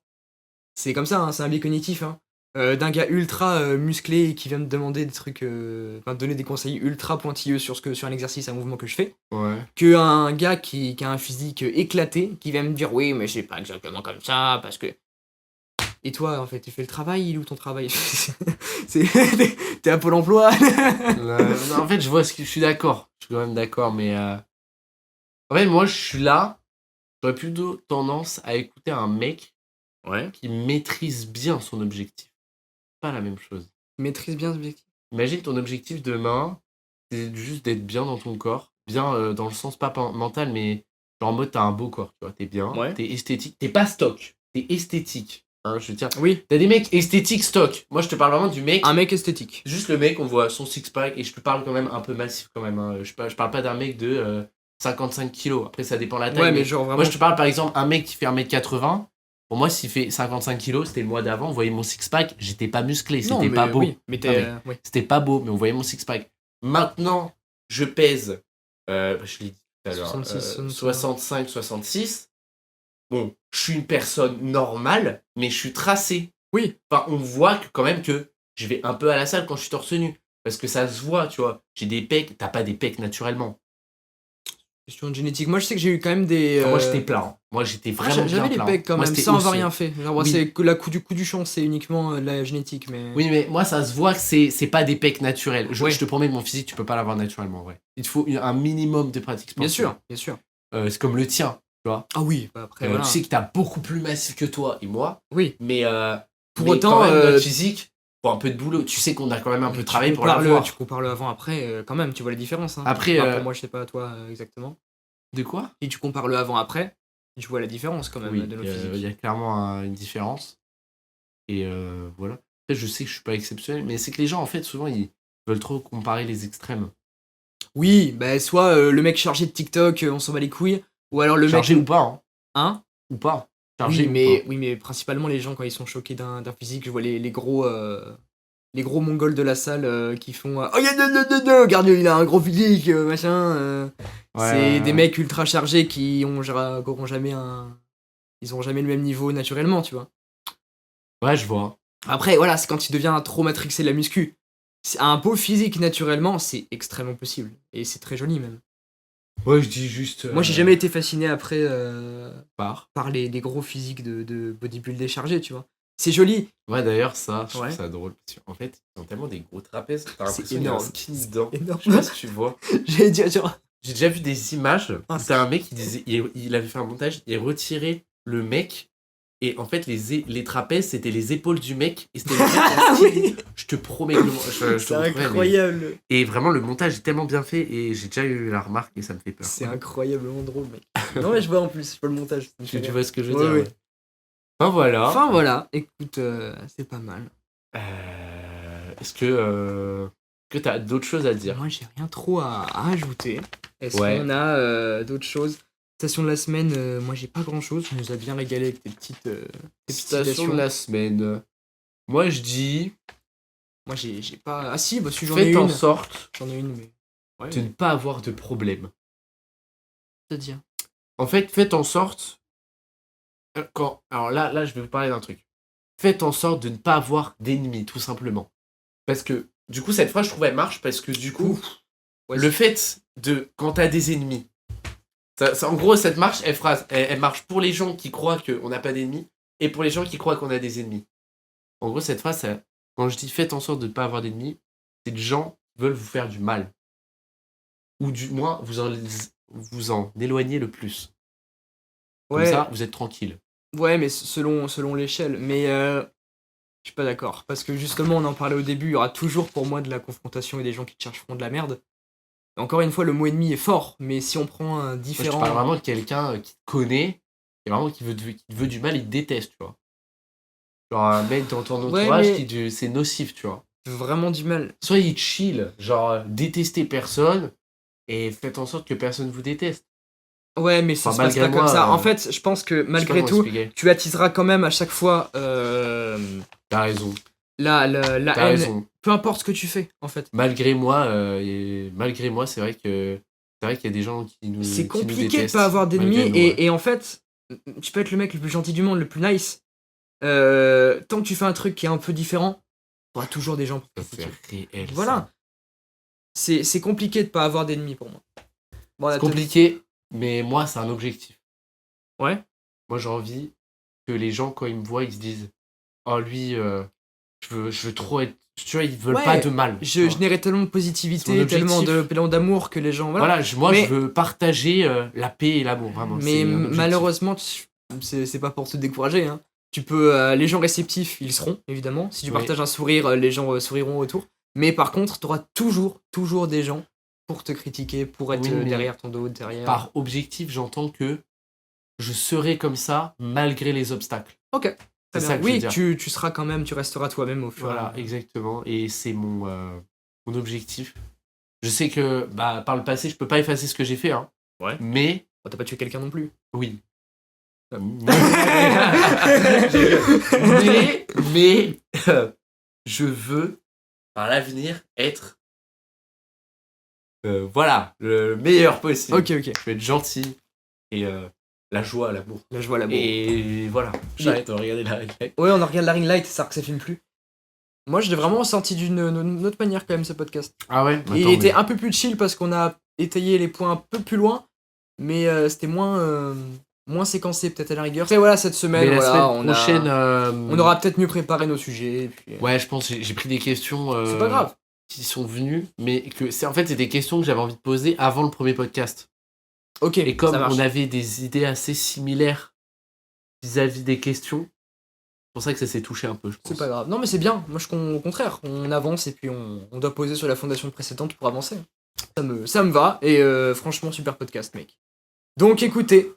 C'est comme ça, hein, c'est un biais cognitif. Hein. D'un gars ultra musclé qui vient me demander des trucs. Donner des conseils ultra pointilleux sur un exercice, un mouvement que je fais. Ouais. Qu'un gars qui a un physique éclaté, qui vient me dire oui, mais c'est pas exactement comme ça, parce que. Et toi, en fait, tu fais le travail, il est où ton travail? T'es à Pôle emploi. Non, en fait, je suis d'accord. Je suis quand même d'accord, mais. En fait, moi, je suis là. J'aurais plutôt tendance à écouter un mec qui maîtrise bien son objectif. Pas la même chose. Maîtrise bien l'objectif. Imagine ton objectif demain, c'est juste d'être bien dans ton corps. Bien dans le sens pas mental, mais genre en mode t'as un beau corps, tu vois. T'es bien, t'es esthétique. T'es pas stock, t'es esthétique. Hein, je veux dire. Oui. T'as des mecs esthétiques stock. Moi, je te parle vraiment du mec. Un mec esthétique. Juste le mec, on voit son six-pack, et je te parle quand même un peu massif quand même. Hein. Je parle pas d'un mec de 55 kilos. Après, ça dépend de la taille. Ouais, mais genre vraiment. Moi, je te parle par exemple un mec qui fait 1m80. Pour moi, s'il fait 55 kilos, c'était le mois d'avant, on voyait mon six-pack, j'étais pas musclé, c'était pas beau. Oui, mais c'était pas beau, mais on voyait mon six-pack. Maintenant, je pèse, je l'ai dit tout à l'heure, 65, 66. Bon, je suis une personne normale, mais je suis tracé. Oui. Enfin, on voit quand même que je vais un peu à la salle quand je suis torse nu. Parce que ça se voit, tu vois. J'ai des pecs, t'as pas des pecs naturellement. Question de génétique. Moi, je sais que j'ai eu quand même des. Enfin, moi, j'étais plein. Hein. Moi, j'étais vraiment bien J'avais les pecs quand même, sans avoir rien fait. Genre, c'est que la coup du champ, c'est uniquement la génétique. Mais... Oui, mais moi, ça se voit que c'est pas des pecs naturels. Je te promets, mon physique, tu peux pas l'avoir naturellement, ouais. Il te faut un minimum de pratique sportive. Bien sûr. C'est comme le tien, tu vois. Ah oui, bah après, voilà. Tu sais que t'as beaucoup plus massif que toi et moi. Oui. Mais pour autant, notre physique, pour un peu de boulot, tu sais qu'on a quand même un peu travaillé pour l'avoir. Tu compares le avant-après, quand même, tu vois la différence. Hein. Après, pour moi, je sais pas, toi, exactement. De quoi? Et tu compares le avant-après, tu vois la différence quand même de nos physiques. Il y a clairement une différence. Et voilà. Après, je sais que je suis pas exceptionnel, mais c'est que les gens, en fait, souvent, ils veulent trop comparer les extrêmes. Oui, bah soit le mec chargé de TikTok, on s'en bat les couilles, ou alors le chargé mec... ou pas, hein. Hein? Ou pas. Chargé oui, mais principalement les gens, quand ils sont choqués d'un physique, je vois les gros... Les gros mongols de la salle qui font oh regarde, il a un gros physique, machin. C'est des mecs ultra chargés qui auront jamais ils auront jamais le même niveau naturellement, tu vois. Ouais, je vois. Après, voilà, c'est quand il devient trop matrixé de la muscu. Un beau physique naturellement, c'est extrêmement possible. Et c'est très joli même. Ouais, je dis juste. Moi, j'ai jamais été fasciné après par les gros physiques de bodybuildés chargés, tu vois. C'est joli. Ouais, d'ailleurs, ça, je trouve Ouais. ça drôle. Parce qu'en fait, ils ont tellement des gros trapèzes. T'as C'est l'impression qu'il y a un énorme. skinny dedans. Énorme. Je sais pas si tu vois. J'allais dire, genre, J'ai déjà vu des images Ah, où t'as un mec qui disait. Il avait fait un montage, il retirait le mec. Et en fait, les trapèzes, c'était les épaules du mec. Et c'était le mec en skinny. Je te promets que je te c'est promets, mais- incroyable. Et vraiment, le montage est tellement bien fait. Et j'ai déjà eu la remarque et ça me fait peur. C'est incroyablement drôle, mec. Non, mais je vois en plus, je vois le montage. ça me fait Tu rire. vois ce que je veux Ouais, dire ouais. ouais. Enfin, voilà. Enfin, voilà. Écoute, c'est pas mal. Est-ce que t'as d'autres choses à dire? Moi, j'ai rien trop à ajouter. Est-ce Ouais. qu'on a d'autres choses? Station de la semaine, moi, j'ai pas grand-chose. Tu nous as bien régalé avec tes petites Station citations. de la semaine. Moi, je dis, Moi, j'ai pas... Ah si, bah si, j'en ai faites en une. sorte J'en ai une, mais... Ouais, de ne pas avoir de problème. c'est-à-dire. En fait, faites en sorte... Alors là, je vais vous parler d'un truc. Faites en sorte de ne pas avoir d'ennemis, tout simplement. Parce que, du coup, cette phrase, je trouve, elle marche parce que, du coup, Ouais, le fait de... Quand t'as des ennemis... en gros, cette marche, elle marche pour les gens qui croient qu'on n'a pas d'ennemis et pour les gens qui croient qu'on a des ennemis. En gros, cette phrase, quand je dis faites en sorte de ne pas avoir d'ennemis, c'est des gens qui veulent vous faire du mal. Ou du moins, vous en éloignez le plus. Comme ouais, ça, vous êtes tranquille. ouais, mais selon l'échelle. Mais je suis pas d'accord. Parce que justement, on en parlait au début, il y aura toujours pour moi de la confrontation et des gens qui te chercheront de la merde. Encore une fois, le mot ennemi est fort, mais si on prend un Moi, je différent... te parle vraiment de quelqu'un qui te connaît, et vraiment qui te veut du mal, il te déteste, tu vois. Genre un mec dans ton Ouais, entourage, mais- c'est nocif, tu vois. Vraiment du mal. Soit il chill, genre détestez personne, et faites en sorte que personne vous déteste. Ouais, mais ça Enfin, se passe pas malgré comme moi, ça. En fait, je pense que Je sais pas malgré comment tout, expliquer. tu attiseras quand même à chaque fois T'as raison, la t'as haine, raison. peu importe ce que tu fais, en fait. Malgré moi, c'est vrai qu'il y a des gens C'est qui nous compliqué de détestent, pas avoir d'ennemis, malgré nous, ouais. et en fait, tu peux être le mec le plus gentil du monde, le plus nice. Tant que tu fais un truc qui est un peu différent, t'auras toujours des gens pour te Ça, critiquer. c'est réel. Voilà. C'est compliqué de pas avoir d'ennemis pour moi. Bon, C'est compliqué, mais moi, c'est un objectif. Ouais. Moi, j'ai envie que les gens, quand ils me voient, ils se disent oh, lui, je veux trop être. Tu vois, ils veulent Ouais, pas de mal. tu Je vois. n'aurais tellement de C'est positivité, mon tellement objectif. d'amour que les gens... Voilà. Voilà, moi, Mais- je veux partager la paix et l'amour, vraiment. Mais c'est un objectif. malheureusement, c'est pas pour te décourager. Hein. Tu peux, les gens réceptifs, ils seront, évidemment. Si tu Oui. partages un sourire, les gens souriront autour. Mais par contre, tu auras toujours des gens pour te critiquer, pour être Oui, mais derrière ton dos, derrière. Par objectif, j'entends que je serai comme ça malgré les obstacles. Ok. C'est Très ça bien. que je veux Oui, dire. tu seras quand même, tu resteras toi-même au fur et à Voilà, mesure. exactement. Et c'est mon objectif. Je sais que par le passé, je peux pas effacer ce que j'ai fait. Hein. Ouais. Mais, Bon, t'as pas tué quelqu'un non plus. oui. Ah. mais je veux, par l'avenir, être voilà, le meilleur possible. Ok. Je veux être gentil et la joie, l'amour. Là, je vois la Et voilà, j'arrête de regarder la ring light. Ouais, on en regarde la ring light, ça que ça filme plus. Moi, je l'ai vraiment senti d'une autre manière quand même, ce podcast. Ah ouais. Et il était un peu plus chill parce qu'on a étayé les points un peu plus loin, mais c'était moins séquencé peut-être à la rigueur. Et voilà, cette semaine, Mais la voilà, semaine prochaine, on aura peut-être mieux préparé nos sujets. Et puis, Ouais, je pense que j'ai pris des questions c'est pas grave. qui sont venues, mais que c'est des questions que j'avais envie de poser avant le premier podcast. Ok, Et comme ça marche. on avait des idées assez similaires vis-à-vis des questions, c'est pour ça que ça s'est touché un peu, je pense. C'est pas grave. Non, mais c'est bien. Moi, au contraire, on avance et puis on doit poser sur la fondation précédente pour avancer. Ça me va. Et franchement, super podcast, mec. Donc, écoutez,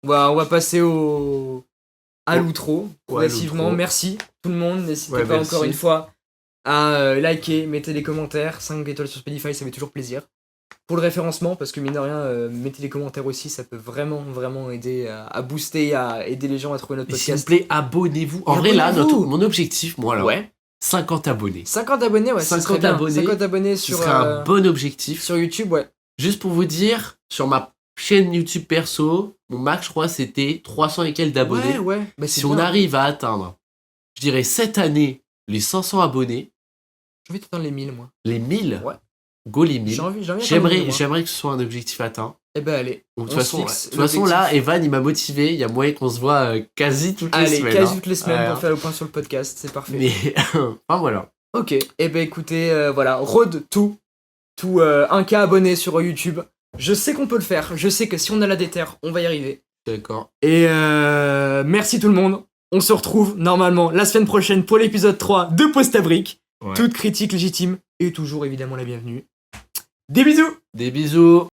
on va passer à l'outro, progressivement. l'outro. Merci tout le monde. N'hésitez Ouais, pas merci. encore une fois à liker, mettez des commentaires. 5 étoiles sur Spotify, ça fait toujours plaisir. Pour le référencement, parce que mine de rien, mettez des commentaires aussi, ça peut vraiment aider à booster, à aider les gens à trouver notre Et s'il vous podcast. plaît, abonnez-vous. En vrai, là, Abonnez-vous. mon objectif, moi, là, Ouais. 50 abonnés. 50 abonnés, ouais, 50 ce serait bien. abonnés, 50 abonnés Ce sur, serait un bon objectif. sur YouTube, ouais. Juste pour vous dire, sur ma chaîne YouTube perso, mon max, je crois, c'était 300 et quelques d'abonnés. Ouais. Bah, c'est Si on bien. arrive à atteindre, je dirais cette année, les 500 abonnés, J'ai envie d'atteindre les 1000, moi. les 1000, Ouais. go les 1000. J'ai envie d'atteindre les 1000, moi. J'aimerais que ce soit un objectif atteint. Eh ben allez. Donc, de on toute se façon, fixe de toute façon, là, l'objectif. Evan, il m'a motivé. Il y a moyen qu'on se voit quasi toutes les Allez, semaines. quasi hein. toutes les semaines Ouais, pour faire le point sur le podcast, c'est parfait. Mais, enfin, voilà. Ok, eh ben écoutez, voilà, road tout 1K abonnés sur YouTube. Je sais qu'on peut le faire, je sais que si on a la déterre, on va y arriver. D'accord. Et merci tout le monde. On se retrouve normalement la semaine prochaine pour l'épisode 3 de Post à Brique. Ouais. Toute critique légitime et toujours évidemment la bienvenue. Des bisous! Des bisous.